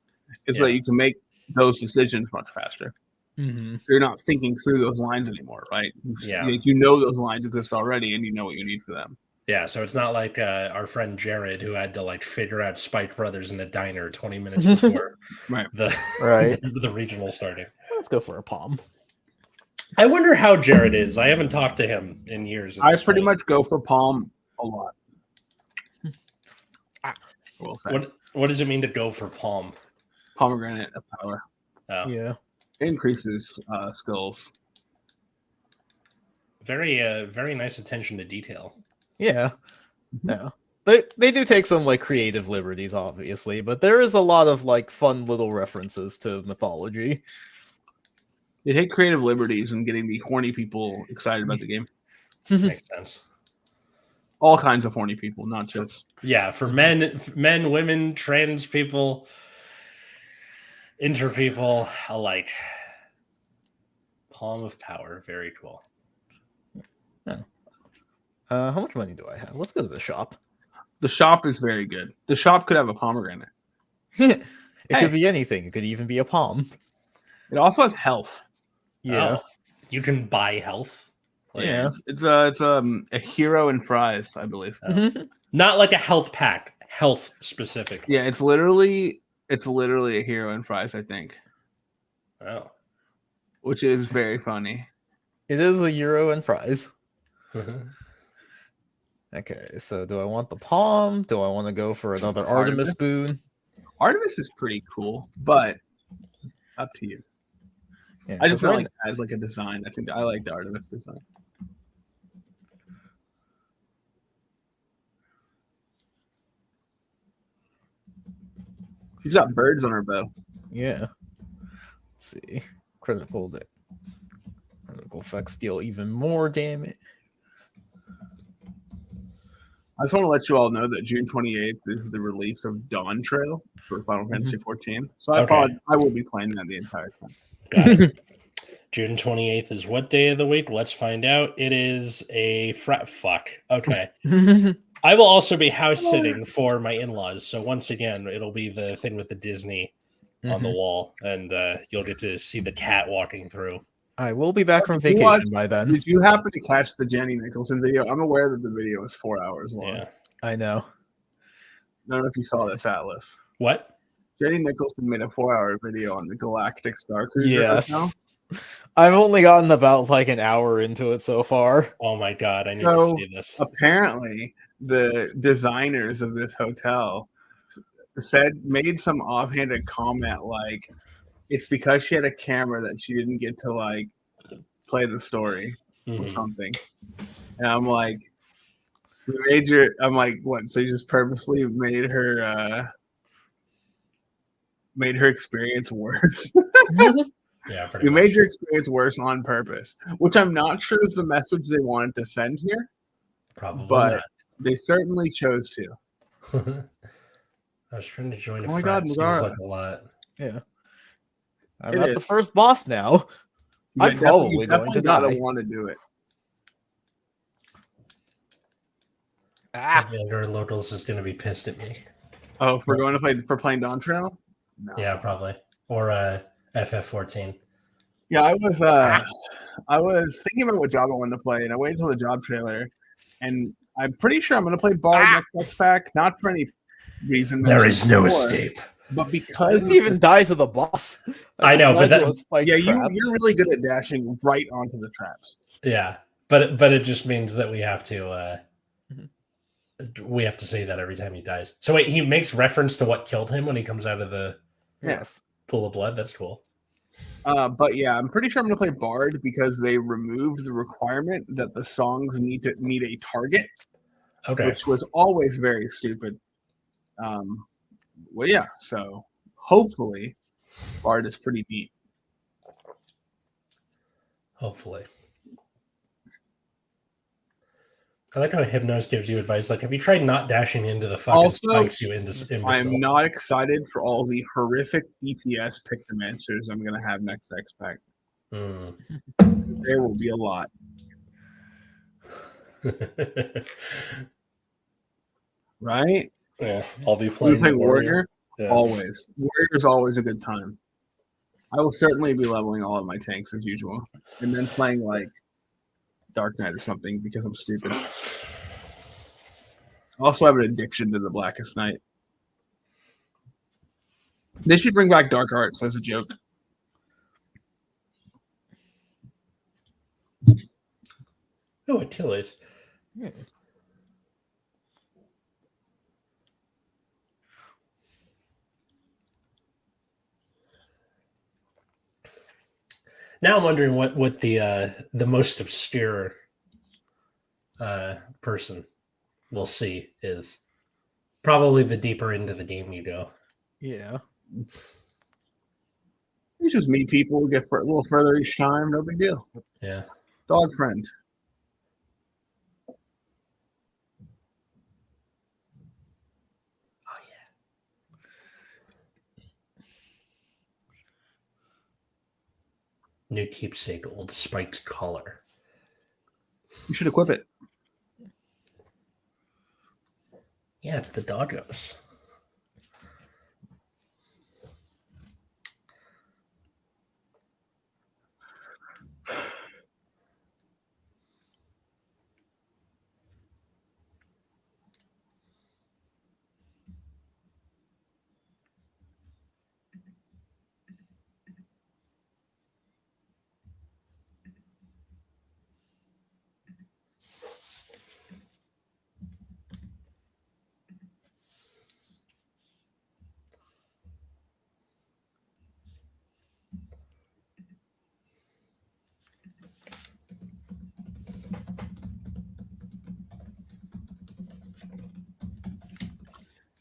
so that you can make those decisions much faster.
Mm-hmm.
You're not thinking through those lines anymore, right?
Yeah.
You know those lines exist already, and you know what you need for them.
Yeah, so it's not like our friend Jared who had to like figure out Spike Brothers in a diner 20 minutes before
Right.
the regional starting.
Let's go for a palm.
I wonder how Jared is. I haven't talked to him in years.
I pretty much go for palm a lot. We'll say.
What does it mean to go for palm?
Pomegranate of power.
Oh.
Yeah.
It increases skills.
Very nice attention to detail.
Yeah. Yeah. They do take some like creative liberties, obviously, but there is a lot of like fun little references to mythology.
They take creative liberties in getting the horny people excited about the game.
Makes sense.
All kinds of horny people, not just
for men, women, trans people, inter people alike. Palm of power, very cool.
Yeah. How much money do I have? Let's go to the shop.
The shop is very good. The shop could have a pomegranate.
It could be anything. It could even be a palm.
It also has health.
Yeah.
Oh, you can buy health. Like,
Yeah.
It's a hero and fries, I believe.
Not like a health pack, health specific.
Yeah, it's literally a hero and fries, I think.
Oh.
Which is very funny.
It is a euro and fries. Okay, so do I want the palm? Do I want to go for another Artemis spoon?
Artemis is pretty cool, but up to you.
Yeah,
I just
'cause
feel like as like a design. I think I like the Artemis design. She's got birds on her bow.
Yeah. Let's see. Critical effects deal even more damage.
I just want to let you all know that June 28th is the release of Dawn Trail for Final Fantasy 14. So I thought I will be playing that the entire time.
Got it. June 28th is what day of the week? Let's find out. It is a fuck. Okay. I will also be house sitting for my in-laws. So once again, it'll be the thing with the Disney on the wall, and you'll get to see the cat walking through.
I will be back from vacation by then.
Did you happen to catch the Jenny Nicholson video? I'm aware that the video is 4 hours long.
Yeah.
I know.
I don't know if you saw this, Atlas.
What?
Jenny Nicholson made a 4-hour video on the Galactic Star Cruiser.
Yes.
Now.
I've only gotten about like an hour into it so far.
Oh my god, I need to see this.
Apparently, the designers of this hotel made some offhanded comment like it's because she had a camera that she didn't get to like play the story or something. And I'm like, what? So you just purposely made her experience worse.
Yeah,
you made your experience worse on purpose, which I'm not sure is the message they wanted to send here.
Probably,
but
not.
They certainly chose to.
I was trying to join.
Oh my god,
seems
Megara.
like a lot.
Yeah, I'm at the first boss now. I'm probably going to die.
Want to do it?
Vanguard locals is going to be pissed at me.
Oh, if we're going to play for playing Dawn Trail?
No. Yeah, probably. Or FF14.
Yeah, I was thinking about what job I wanted to play, and I waited until the job trailer, and I'm pretty sure I'm going to play Bard next pack, not for any reason.
There is no escape.
But because
I didn't even die to the boss.
I know, but
you're really good at dashing right onto the traps.
Yeah, but it just means that we have to say that every time he dies. So wait, he makes reference to what killed him when he comes out of the pool of blood. That's cool.
But yeah, I'm pretty sure I'm gonna play Bard because they removed the requirement that the songs need a target.
Okay.
Which was always very stupid. Well, yeah. So hopefully, Bard is pretty neat.
Hopefully. I like how Hypnos gives you advice. Like, have you tried not dashing into the fucking spikes you imbecile?
I'm not excited for all the horrific DPS Pictomancers I'm going to have next X Pack. There will be a lot. Right?
Yeah, I'll be playing
Warrior.
Yeah.
Always. Warrior's always a good time. I will certainly be leveling all of my tanks as usual, and then playing like Dark Knight or something because I'm stupid. I also have an addiction to the Blackest Night. They should bring back Dark Arts as a joke.
Oh, Achilles.
Yeah.
Now I'm wondering what the most obscure person we'll see is. Probably the deeper into the game you go.
Yeah.
You just meet people, get a little further each time, no big deal.
Yeah.
Dog friend.
Oh yeah. New keepsake, old spiked collar.
You should equip it.
Yeah, it's the doggos.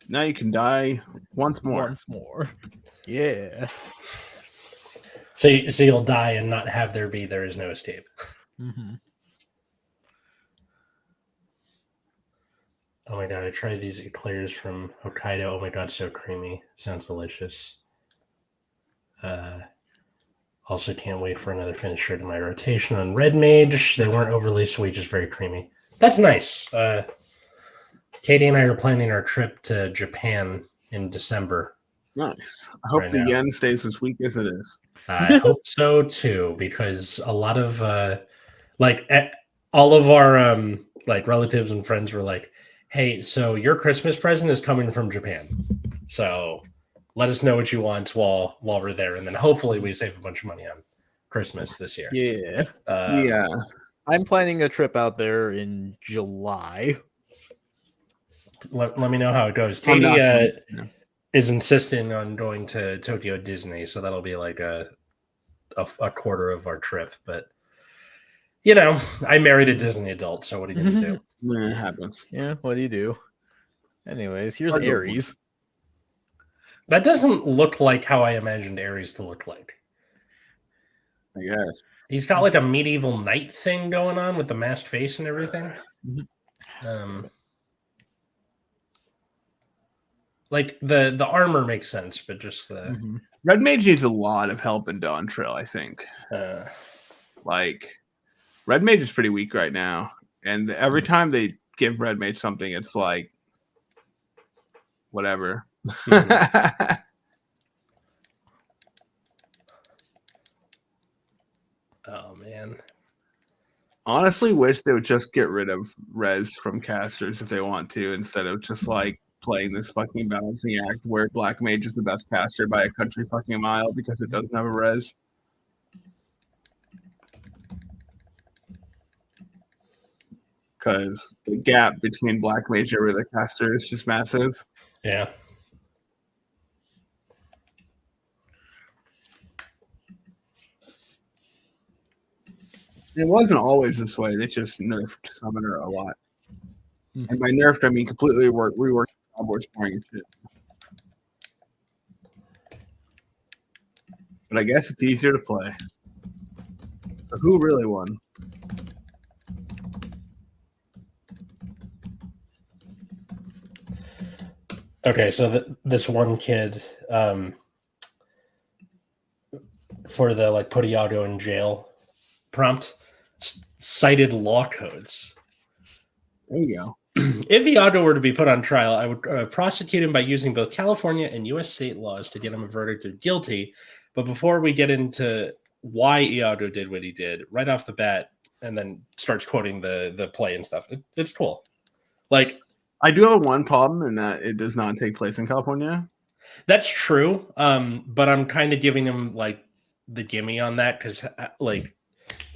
Now you can die once more.
Once more. Yeah.
So you'll die and not have there is no escape.
Mm-hmm.
Oh my god, I tried these eclairs from Hokkaido. Oh my god, so creamy. Sounds delicious. Also can't wait for another finisher to my rotation on Red Mage. They weren't overly sweet, just very creamy. That's nice. Katie and I are planning our trip to Japan in December.
Nice. I hope
Right
the
now.
yen stays as weak as it is.
I hope so too, because a lot of all of our like relatives and friends were like, "Hey, so your Christmas present is coming from Japan, so let us know what you want while we're there, and then hopefully we save a bunch of money on Christmas this year."
Yeah.
Yeah.
I'm planning a trip out there in July.
Let me know how it goes.
I'm not
Katie
going.
is insisting on going to Tokyo Disney, so that'll be like a quarter of our trip. But you know, I married a Disney adult, so what are you gonna do?
Yeah, it happens.
Yeah, what do you do? Anyways, here's
Hard to
Ares.
That doesn't look like how I imagined Ares to look like.
I guess.
He's got like a medieval knight thing going on with the masked face and everything. Like the armor makes sense, but just the
Red Mage needs a lot of help in Dawn Trail, I think. Like, Red Mage is pretty weak right now. And every time they give Red Mage something, it's like, whatever.
Oh man.
Honestly, wish they would just get rid of res from casters if they want to, instead of just like playing this fucking balancing act where Black Mage is the best caster by a country fucking mile because it doesn't have a res. Because the gap between Black Mage and every other caster is just massive.
Yeah.
It wasn't always this way. They just nerfed Summoner a lot. And by nerfed, I mean completely reworked Cowboy scoring and shit. But I guess it's easier to play. So who really won?
Okay, so this one kid for the like put Iago in jail prompt cited law codes.
There you go.
If Iago were to be put on trial, I would prosecute him by using both California and U.S. state laws to get him a verdict of guilty But before we get into why Iago did what he did, right off the bat, and then starts quoting the play and stuff, it's cool. Like,
I do have one problem in that it does not take place in California.
that's true. But I'm kind of giving him like the gimme on that because like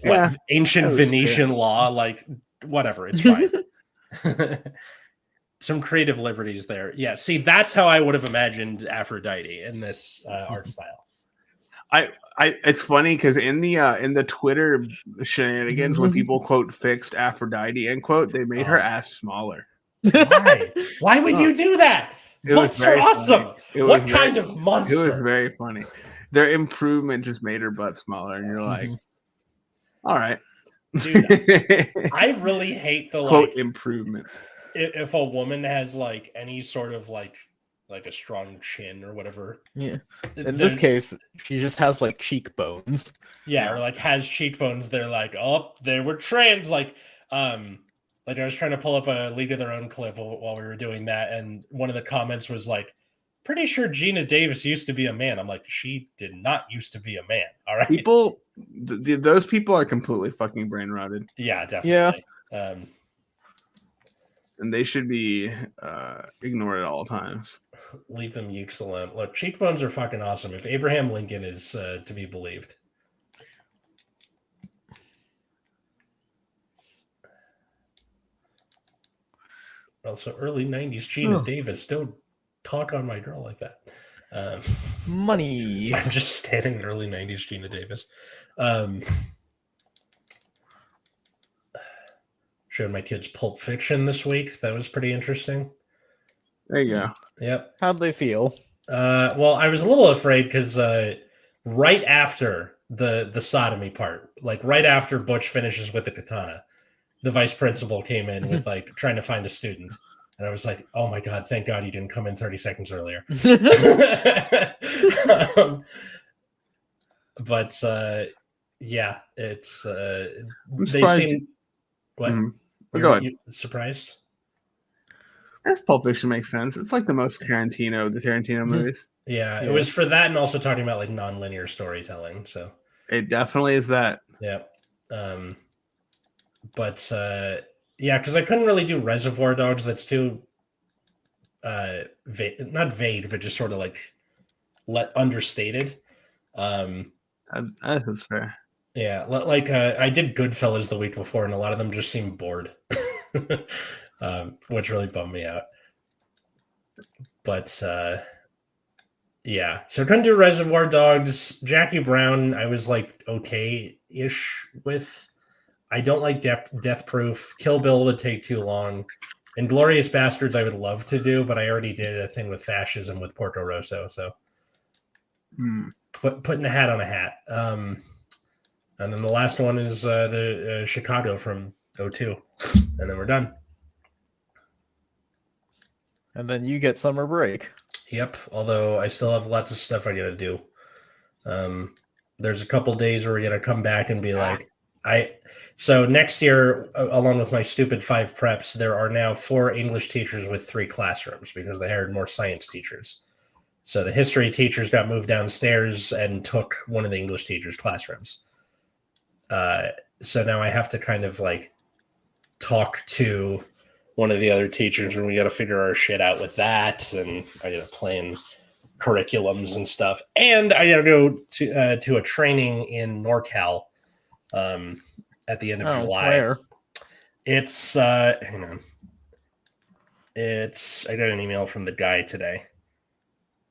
Yeah,
ancient
that was
Venetian law, like whatever, it's fine. Some creative liberties there. Yeah, see, that's how I would have imagined Aphrodite in this art style.
It's funny because in the Twitter shenanigans, when people quote fixed Aphrodite end quote, they made her ass smaller.
Why? Why would you do that? Butts are awesome. What kind of monster?
It was very funny. Their improvement just made her butt smaller, and you're like, all right.
Dude, I really hate the
quote
like
improvement.
If a woman has like any sort of like a strong chin or whatever.
Yeah. In this case, she just has like cheekbones.
Yeah, or like has cheekbones. They're like, oh, they were trans. Like I was trying to pull up a League of Their Own clip while we were doing that, and one of the comments was like, pretty sure Gina Davis used to be a man. I'm like, she did not used to be a man. All right.
People, those people are completely fucking brain rotted.
Yeah, definitely. Yeah.
And they should be ignored at all times.
Leave them ukes alone. Look, cheekbones are fucking awesome. If Abraham Lincoln is to be believed. Also, early 90s Gina Davis. Don't talk on my girl like that.
Money.
I'm just standing early 90s Gina Davis. Showed my kids Pulp Fiction this week. That was pretty interesting.
There you go.
Yep.
How'd they feel?
Well, I was a little afraid because right after the sodomy part, like right after Butch finishes with the katana, the vice principal came in with like trying to find a student. And I was like, oh my God, thank God you didn't come in 30 seconds earlier. But yeah, it's they seem what?
Go ahead.
Surprised?
That's Pulp Fiction makes sense. It's like the most Tarantino of the Tarantino movies.
Yeah, it was for that and also talking about like non-linear storytelling. So
it definitely is that.
Yeah. But yeah, because I couldn't really do Reservoir Dogs. That's too not vague, but just sort of like understated.
That is fair.
Yeah, like I did Goodfellas the week before, and a lot of them just seemed bored, which really bummed me out. But yeah, so I couldn't do Reservoir Dogs. Jackie Brown, I was like okay-ish with. I don't like Death Proof. Kill Bill would take too long. Inglourious Bastards I would love to do, but I already did a thing with fascism with Porco Rosso, so putting a hat on a hat. And then the last one is the Chicago from 2002, and then we're done.
And then you get summer break.
Yep, although I still have lots of stuff I got to do. There's a couple days where we're going to come back and be like, so next year, along with my stupid 5 preps, there are now 4 English teachers with 3 classrooms because they hired more science teachers. So the history teachers got moved downstairs and took one of the English teachers' classrooms. So now I have to kind of like talk to one of the other teachers and we got to figure our shit out with that. And I got to plan curriculums and stuff. And I got to go to a training in NorCal at the end of July.
Where?
It's hang on. I got an email from the guy today.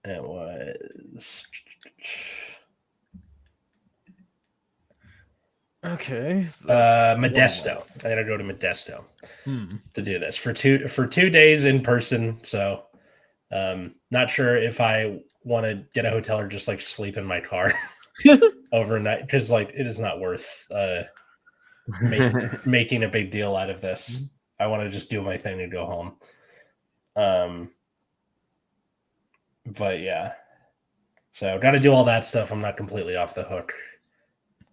It was
okay.
Modesto. I gotta go to Modesto to do this for 2 days in person. So not sure if I want to get a hotel or just like sleep in my car overnight because like it is not worth making a big deal out of this. I want to just do my thing and go home. But yeah, so got to do all that stuff. I'm not completely off the hook.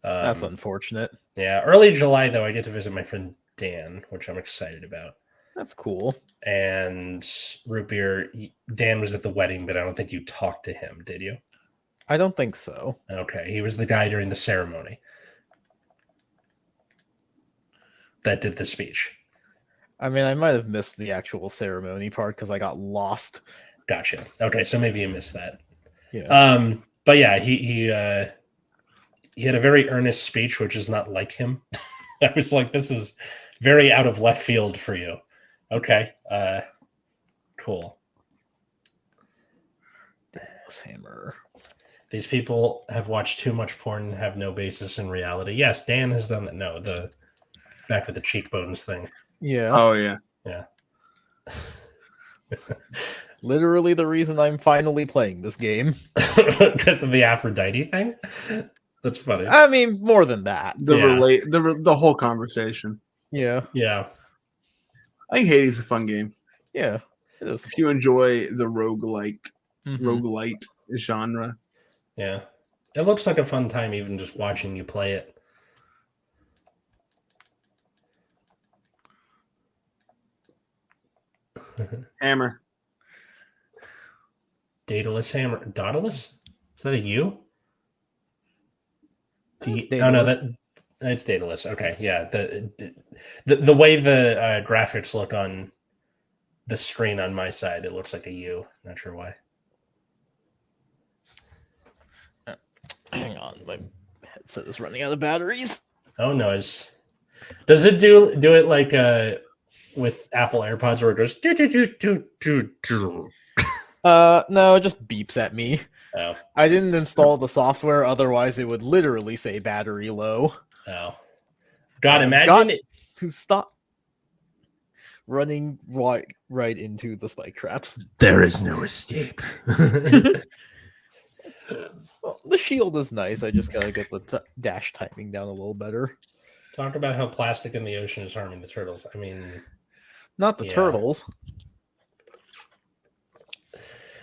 That's unfortunate.
Yeah, early July though, I get to visit my friend Dan, which I'm excited about.
That's cool.
And Root Beer, Dan was at the wedding, but I don't think you talked to him, did you?
I don't think so.
Okay, he was the guy during the ceremony that did the speech.
I mean, I might have missed the actual ceremony part because I got lost.
Gotcha. Okay, so maybe you missed that.
Yeah.
But yeah, he had a very earnest speech, which is not like him. I was like, this is very out of left field for you. Okay. Cool.
Hammer.
These people have watched too much porn and have no basis in reality. Yes, Dan has done that. No, the back with the cheekbones thing.
Yeah.
Oh yeah.
Yeah.
Literally the reason I'm finally playing this game.
Because of the Aphrodite thing? That's funny.
I mean, more than that.
The whole conversation.
Yeah.
Yeah.
I think Hades is a fun game.
Yeah. It is.
If you enjoy the roguelite
Mhm.
genre.
Yeah. It looks like a fun time even just watching you play it.
Hammer.
Daedalus hammer. Daedalus? Is that a U?
That's
Oh no,
Daedalus.
it's Daedalus. Okay, yeah. The way the graphics look on the screen on my side, it looks like a U. Not sure why.
Hang on, my headset is running out of batteries.
Oh no, does it do it like with Apple AirPods where it goes do do do do do do?
No, it just beeps at me.
Oh.
I didn't install the software, otherwise it would literally say battery low.
Oh. God, imagine
got
it.
To stop running right into the spike traps.
There is no escape.
Well, the shield is nice. I just gotta get the dash timing down a little better.
Talk about how plastic in the ocean is harming the turtles. I mean,
not the turtles.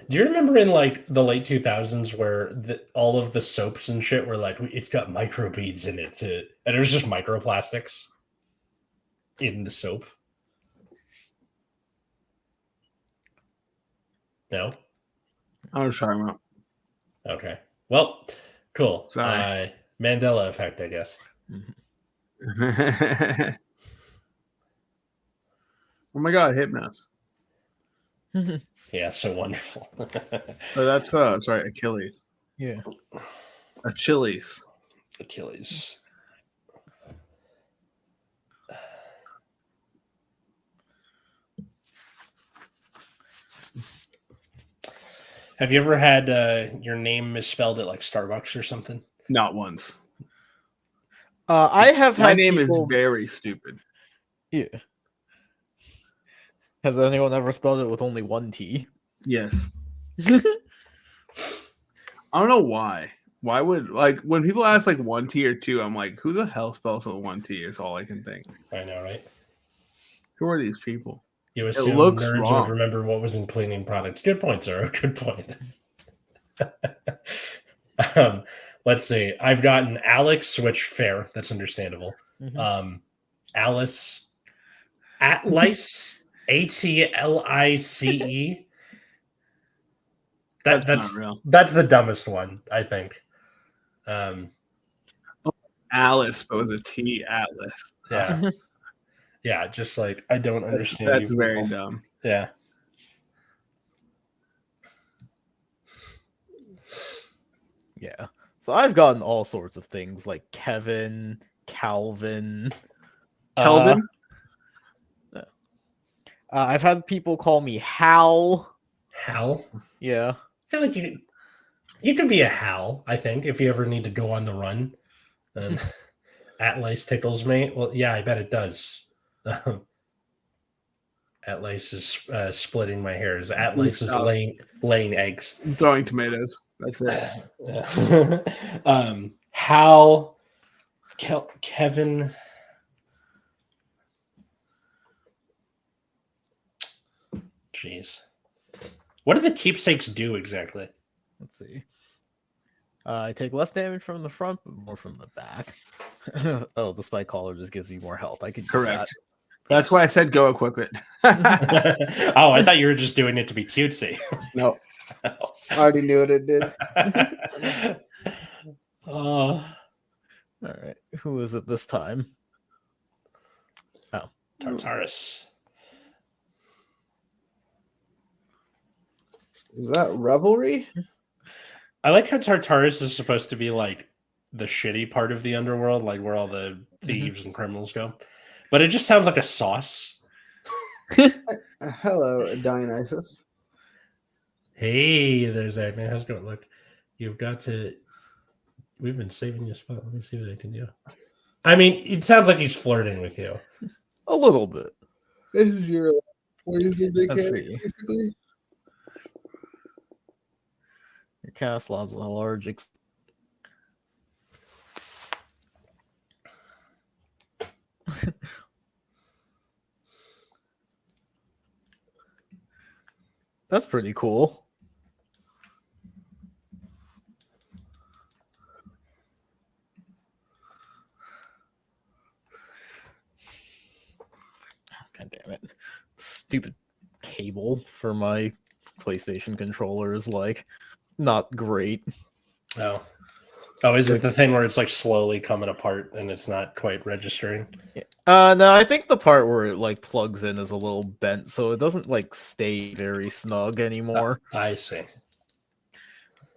Do you remember in like the late 2000s where all of the soaps and shit were like, it's got microbeads in it, and it was just microplastics in the soap? No?
I was talking about.
Okay. Well, cool.
Sorry.
Mandela effect, I guess.
Oh my god, Hypnos.
Yeah, so wonderful.
Oh, that's sorry, Achilles.
Yeah.
Achilles.
Achilles. Have you ever had your name misspelled at like Starbucks or something?
Not once.
I have had.
My name
people...
is very stupid.
Yeah. Has anyone ever spelled it with only one T?
Yes. I don't know why. Why would, like, when people ask like one T or two, I'm like, who the hell spells with one T? Is all I can think.
I know, right?
Who are these people?
You assume
looks
nerds
wrong.
would remember what was in cleaning products. Good point, sir. Good point. Let's see. I've gotten Alex, which fair. That's understandable.
Mhm.
Alice, Atlice, ATLICE.
That's not real.
That's the dumbest one, I think.
Alice, but with a T, Atlas.
Yeah. Yeah, just like I don't understand.
That's very dumb.
Yeah.
Yeah. So I've gotten all sorts of things like Kevin, Calvin.
Kelvin?
I've had people call me Hal.
Hal?
Yeah.
I feel like you could be a Hal, I think, if you ever need to go on the run. Atlace tickles me. Well, yeah, I bet it does. Atlace is splitting my hairs. Atlace is laying eggs.
I'm throwing tomatoes. That's it.
Hal, Kevin. Jeez. What do the keepsakes do exactly?
Let's see. I take less damage from the front, but more from the back. Oh, the spike collar just gives me more health. I could use
Correct.
that.
That's why I said go equip it.
Oh, I thought you were just doing it to be cutesy.
No.
I already knew what it did.
Oh,
All right, who is it this time? Oh,
Tartarus.
Is that Revelry?
I like how Tartarus is supposed to be like the shitty part of the underworld, like where all the thieves and criminals go. But it just sounds like a sauce.
Hello, Dionysus.
Hey, there's Agni. How's it going? Look, you've got to. We've been saving you a spot. Let me see what I can do. I mean, it sounds like he's flirting with you.
a little bit.
This is your laser big
Let's
head,
see.
basically.
Your cast lobs a large. That's pretty cool. God damn it. Stupid cable for my PlayStation controller is like not great.
Oh. Oh, is it the thing where it's like slowly coming apart and it's not quite registering?
No, I think the part where it like plugs in is a little bent, so it doesn't like stay very snug anymore.
I see.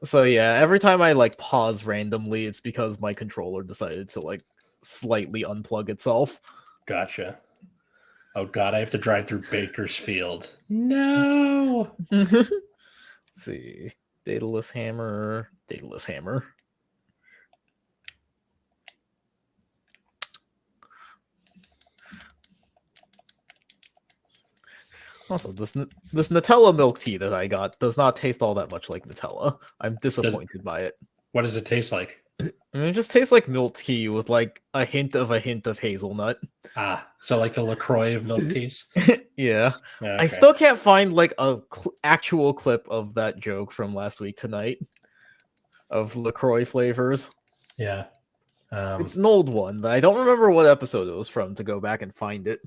So yeah, every time I like pause randomly, it's because my controller decided to like slightly unplug itself.
Gotcha. Oh god, I have to drive through Bakersfield. No.
Let's see. Daedalus hammer. Daedalus hammer. Also, this Nutella milk tea that I got does not taste all that much like Nutella. I'm disappointed by it.
What does it taste like?
I mean, it just tastes like milk tea with like a hint of hazelnut.
Ah, so like the LaCroix of milk teas?
Yeah.
Okay.
I still can't find like a actual clip of that joke from last week tonight of LaCroix flavors.
Yeah.
It's an old one, but I don't remember what episode it was from to go back and find it.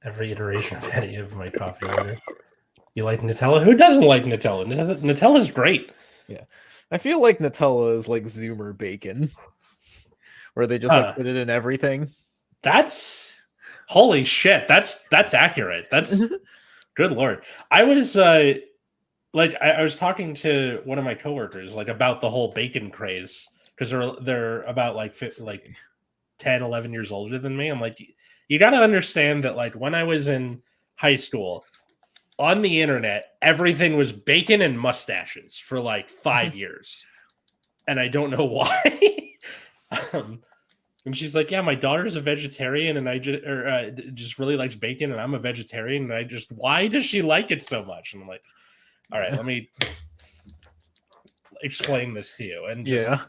Every iteration of any of my coffee order. You like Nutella? Who doesn't like Nutella? Nutella's great.
Yeah. I feel like Nutella is like Zoomer bacon, where they just like put it in everything.
That's holy shit. That's accurate. That's good lord. I was I was talking to one of my coworkers like about the whole bacon craze because they're about like 10, 11 years older than me. I'm like, you got to understand that like when I was in high school, on the internet, everything was bacon and mustaches for like 5 years. And I don't know why. And she's like, yeah, my daughter's a vegetarian and I just really likes bacon and I'm a vegetarian. And why does she like it so much? And I'm like, all right, let me explain this to you. And yeah.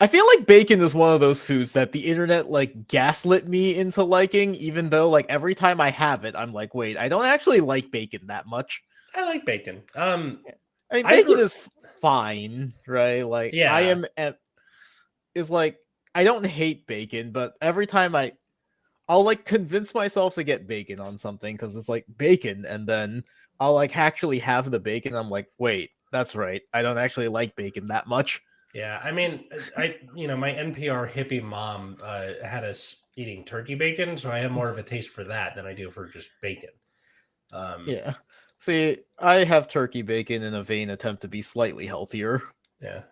I feel like bacon is one of those foods that the internet like gaslit me into liking, even though like every time I have it, I'm like, wait, I don't actually like bacon that much.
I like bacon.
I mean, bacon is fine, right? Like,
yeah.
I don't hate bacon, but every time I'll like convince myself to get bacon on something because it's like bacon, and then I'll like actually have the bacon. I'm like, wait, that's right. I don't actually like bacon that much.
Yeah, I mean, my NPR hippie mom had us eating turkey bacon, so I have more of a taste for that than I do for just bacon.
Yeah. See, I have turkey bacon in a vain attempt to be slightly healthier.
Yeah.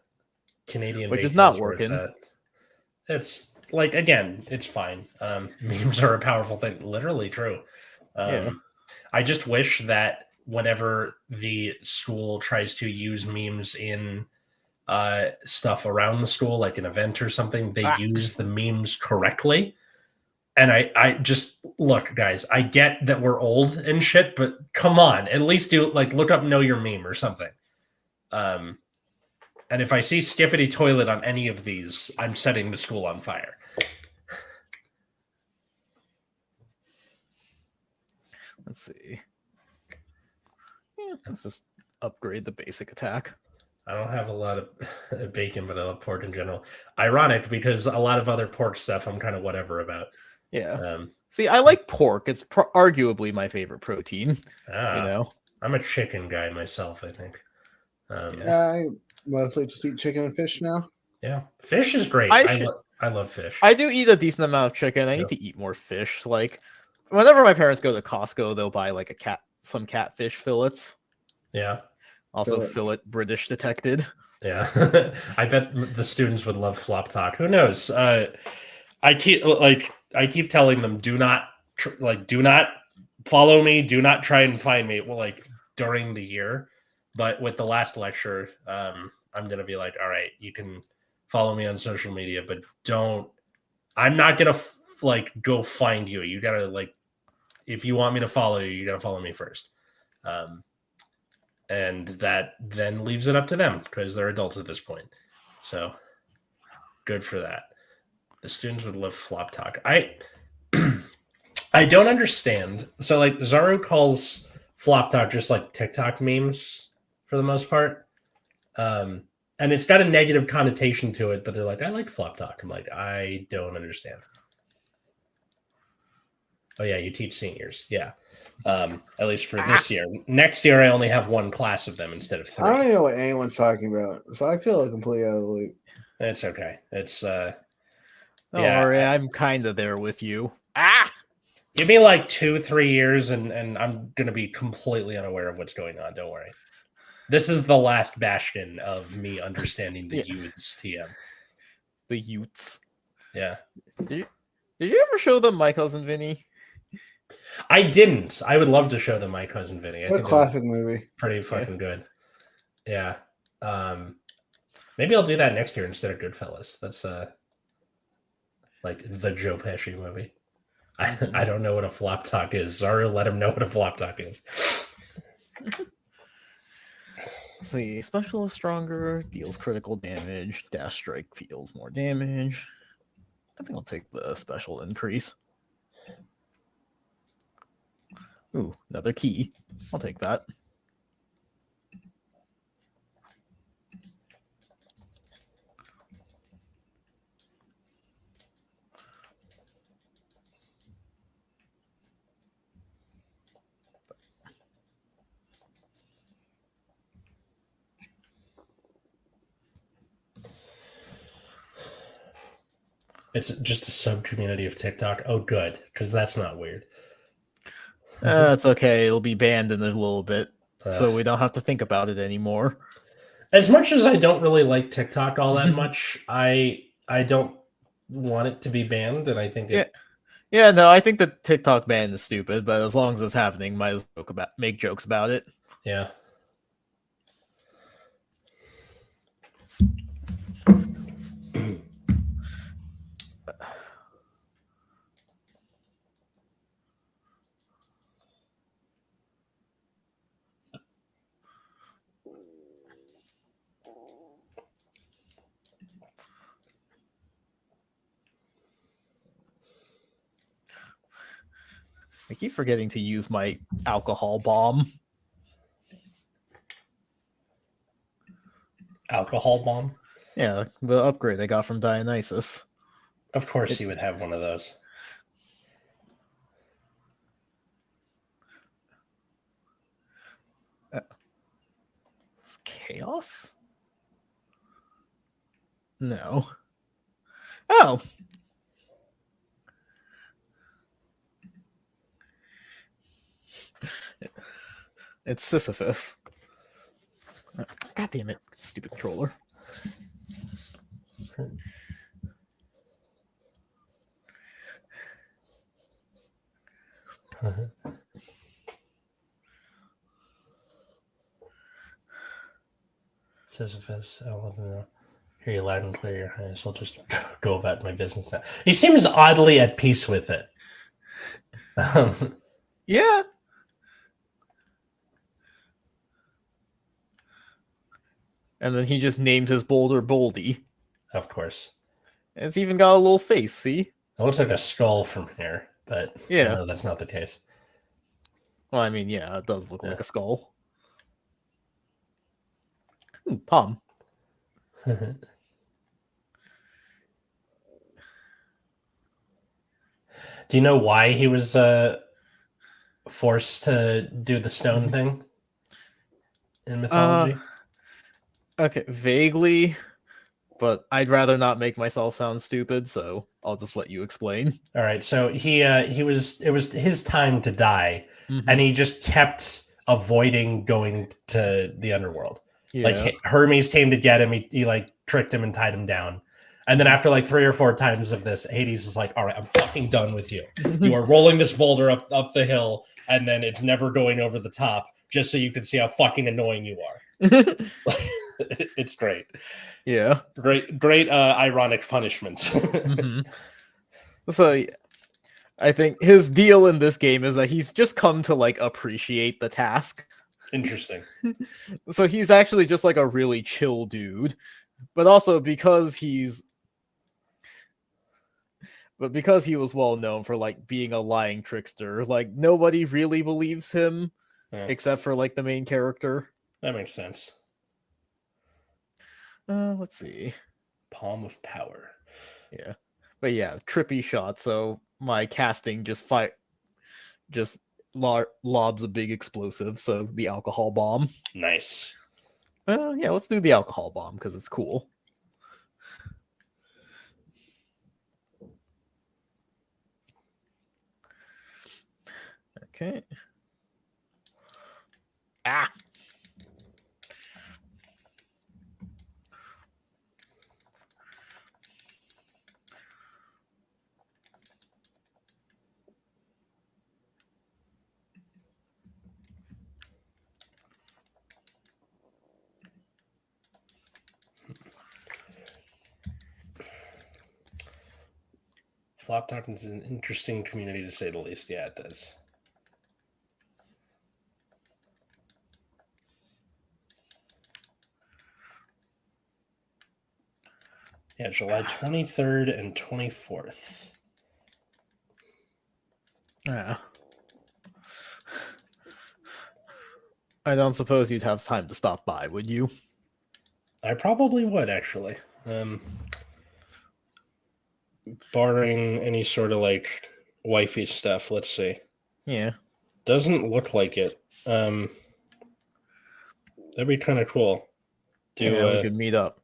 Canadian
which
bacon
is not working.
It's like, again, it's fine. Memes are a powerful thing. Literally true.
Yeah.
I just wish that whenever the school tries to use memes in stuff around the school, like an event or something, they use the memes correctly. And I just look, guys, I get that we're old and shit, but come on, at least do like look up Know Your Meme or something. And if I see Skippity Toilet on any of these, I'm setting the school on fire.
Let's see. Let's just upgrade the basic attack.
I don't have a lot of bacon, but I love pork in general. Ironic, because a lot of other pork stuff I'm kind of whatever about.
Yeah. See, I like pork. It's arguably my favorite protein. You know,
I'm a chicken guy myself, I think.
I mostly just eat chicken and fish now.
Yeah, fish is great.
I
I love fish.
I do eat a decent amount of chicken. I need to eat more fish. Like, whenever my parents go to Costco, they'll buy like some catfish fillets.
Yeah.
Also,
Fillets.
fillet British detected.
Yeah. I bet the students would love flop talk. Who knows? I keep telling them, do not follow me. Do not try and find me. Well, like during the year, but with the last lecture, I'm gonna be like, all right, you can follow me on social media, but don't. I'm not gonna go find you. You gotta if you want me to follow you, you gotta follow me first. And that then leaves it up to them because they're adults at this point. So good for that. The students would love flop talk. I don't understand. So like Zaru calls flop talk just like TikTok memes for the most part. And it's got a negative connotation to it, but they're like, I like flop talk. I'm like, I don't understand. Oh yeah, you teach seniors. Yeah. At least for this year. Next year I only have one class of them instead of 3.
I don't even know what anyone's talking about, so I feel like completely out of the loop.
It's okay. It's
Don't worry, I'm kind of there with you.
Give me like 2-3 years and I'm gonna be completely unaware of what's going on. Don't worry. This is the last bastion of me understanding the youths TM.
The Utes.
Yeah.
Did you ever show them My Cousin Vinny?
I didn't. I would love to show them My Cousin Vinny. I
What a
think
classic movie.
pretty fucking good. Yeah. Maybe I'll do that next year instead of Goodfellas. That's like the Joe Pesci movie. I don't know what a flop talk is. Zaru, let him know what a flop talk is.
Let's see, special is stronger, deals critical damage, dash strike deals more damage. I think I'll take the special increase. Ooh, another key. I'll take that.
It's just a sub community of TikTok. Oh, good, because that's not weird.
It's okay. It'll be banned in a little bit, so we don't have to think about it anymore.
As much as I don't really like TikTok all that much, I don't want it to be banned, and I think
Yeah, no, I think the TikTok ban is stupid, but as long as it's happening, might as well make jokes about it.
Yeah.
I keep forgetting to use my alcohol bomb.
Alcohol bomb?
Yeah, the upgrade I got from Dionysus.
Of course you would have one of those.
It's chaos? No. Oh. It's Sisyphus. God damn it, stupid controller.
Sisyphus, I'll hear you loud and clear, Your Highness. I'll just go about my business now. He seems oddly at peace with it.
Yeah. And then he just named his boulder Boldy.
Of course.
And it's even got a little face, see?
It looks like a skull from here, but
Yeah.
no, that's not the case.
Well, I mean, yeah, it does look like a skull. Ooh, palm.
Do you know why he was forced to do the stone thing in mythology?
Okay, vaguely, but I'd rather not make myself sound stupid, so I'll just let you explain.
All right, so it was his time to die,
Mhm.
and he just kept avoiding going to the underworld.
Yeah.
Like Hermes came to get him, he like tricked him and tied him down. And then after like 3 or 4 times of this, Hades is like, "All right, I'm fucking done with you. You are rolling this boulder up the hill, and then it's never going over the top, just so you can see how fucking annoying you are." It's great.
Yeah.
Great ironic punishment.
Mhm. So I think his deal in this game is that he's just come to like appreciate the task.
Interesting.
So he's actually just like a really chill dude. But also because he was well known for like being a lying trickster, like nobody really believes him except for like the main character.
That makes sense.
Let's see.
Palm of Power.
Yeah. But yeah, trippy shot. So my casting just lobs a big explosive. So the alcohol bomb.
Nice.
Yeah, let's do the alcohol bomb because it's cool. Okay. Ah.
Flop Talk is an interesting community to say the least. Yeah, it does. Yeah, July 23rd and 24th.
Yeah. I don't suppose you'd have time to stop by, would you?
I probably would, actually. Barring any sort of like wifey stuff, let's see.
Yeah.
Doesn't look like it. That'd be kind of cool.
Yeah, we could meet up.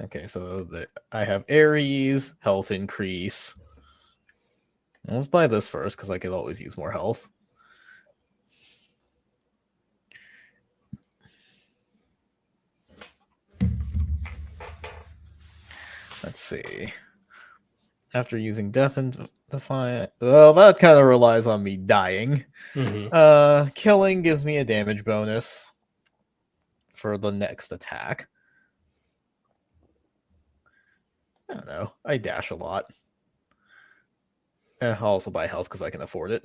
Okay, so I have Aries, health increase. Let's buy this first because I could always use more health. Let's see. After using Death and Defiant, well, that kind of relies on me dying.
Mm-hmm.
Killing gives me a damage bonus for the next attack. I don't know. I dash a lot. I'll also buy health because I can afford it.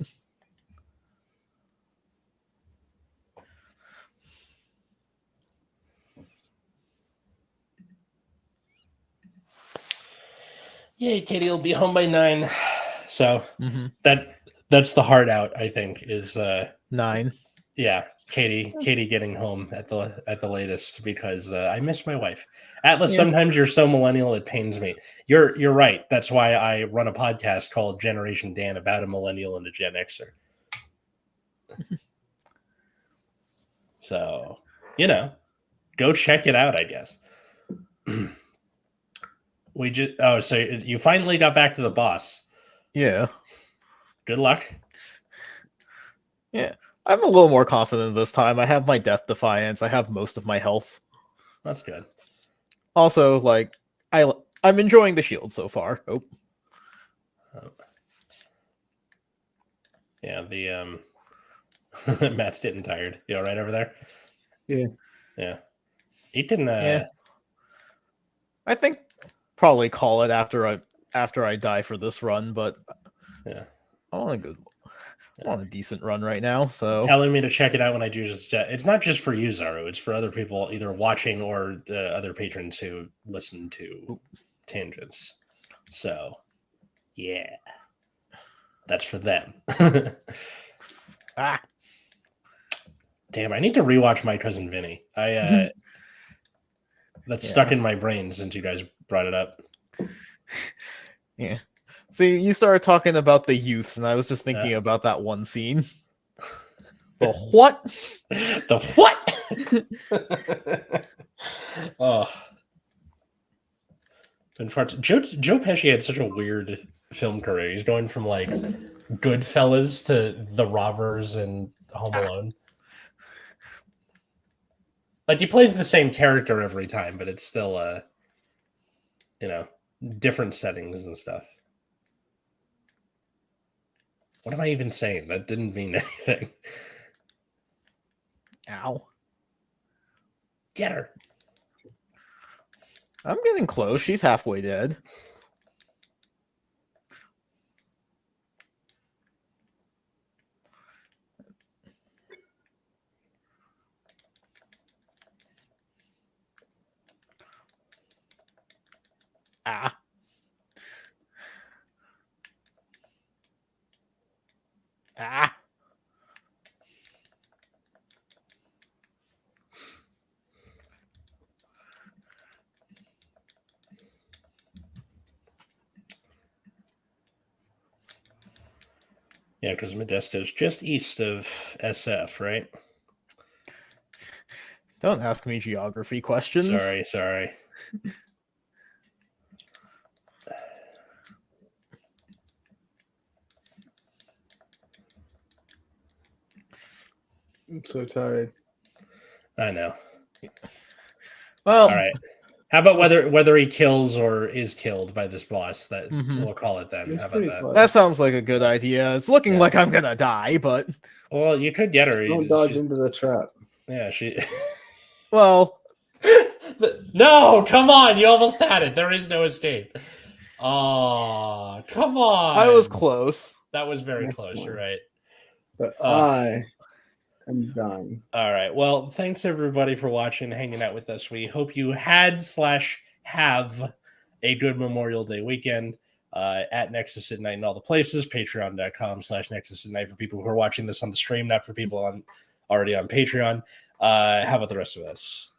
Yay, Katie will be home by 9. So
Mm-hmm.
that's the hard out, I think, is
9.
Yeah, Katie getting home at the latest because I miss my wife. Atlas, sometimes you're so millennial it pains me. You're right. That's why I run a podcast called Generation Dan about a millennial and a Gen Xer. So, go check it out, I guess. So you finally got back to the boss.
Yeah.
Good luck.
Yeah. I'm a little more confident this time. I have my Death Defiance. I have most of my health.
That's good.
Also, like, I'm enjoying the shield so far. Oh.
Yeah, the Matt's getting tired. You all right over there?
Yeah.
Yeah. He can
Yeah. I think probably call it after I die for this run, but
yeah.
I want a decent run right now, so
telling me to check it out when I do it's not just for you, Zaru, it's for other people either watching or other patrons who listen to tangents. So yeah, that's for them. Damn, I need to rewatch My Cousin Vinny. That's stuck in my brain since you guys brought it up.
Yeah. See, you started talking about the youth, and I was just thinking about that one scene. The what?
The what? Oh. Joe Pesci had such a weird film career. He's going from like Goodfellas to The Robbers and Home Alone. Like he plays the same character every time, but it's still different settings and stuff. What am I even saying? That didn't mean anything.
Ow.
Get her.
I'm getting close. She's halfway dead. Ah. Ah.
Yeah, because Modesto's just east of SF, right?
Don't ask me geography questions.
Sorry.
I'm so tired.
I know.
Well,
All right. How about whether he kills or is killed by this boss? That
Mhm.
we'll call it then.
It's
How about
pretty
that?
close.
that sounds like a good idea. It's looking
Yeah.
like I'm gonna die, but
Well, you could get her.
Don't dodge into the trap.
Yeah, she.
well,
No, come on! You almost had it. There is no escape. Oh, come on!
I was close.
That was very
Next
close.
one.
You're right.
But I am dying.
All right. Well, thanks everybody for watching, hanging out with us. We hope you had/have a good Memorial Day weekend. At Nexus at Night in all the places, patreon.com/Nexus at Night for people who are watching this on the stream, not for people already on Patreon. How about the rest of us?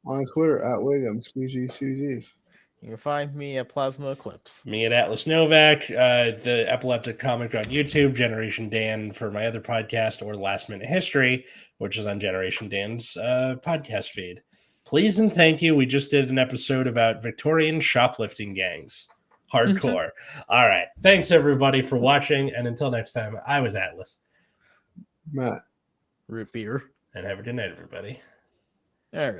On Twitter at Wiggums, CGCGs.
You can find me at Plasma Eclipse.
Me at Atlas Novak, the Epileptic Comic on YouTube, Generation Dan for my other podcast, or Last Minute History, which is on Generation Dan's podcast feed. Please and thank you. We just did an episode about Victorian shoplifting gangs. Hardcore. All right. Thanks, everybody, for watching. And until next time, I was Atlas.
Matt.
Root beer.
And have a good night, everybody.
All right.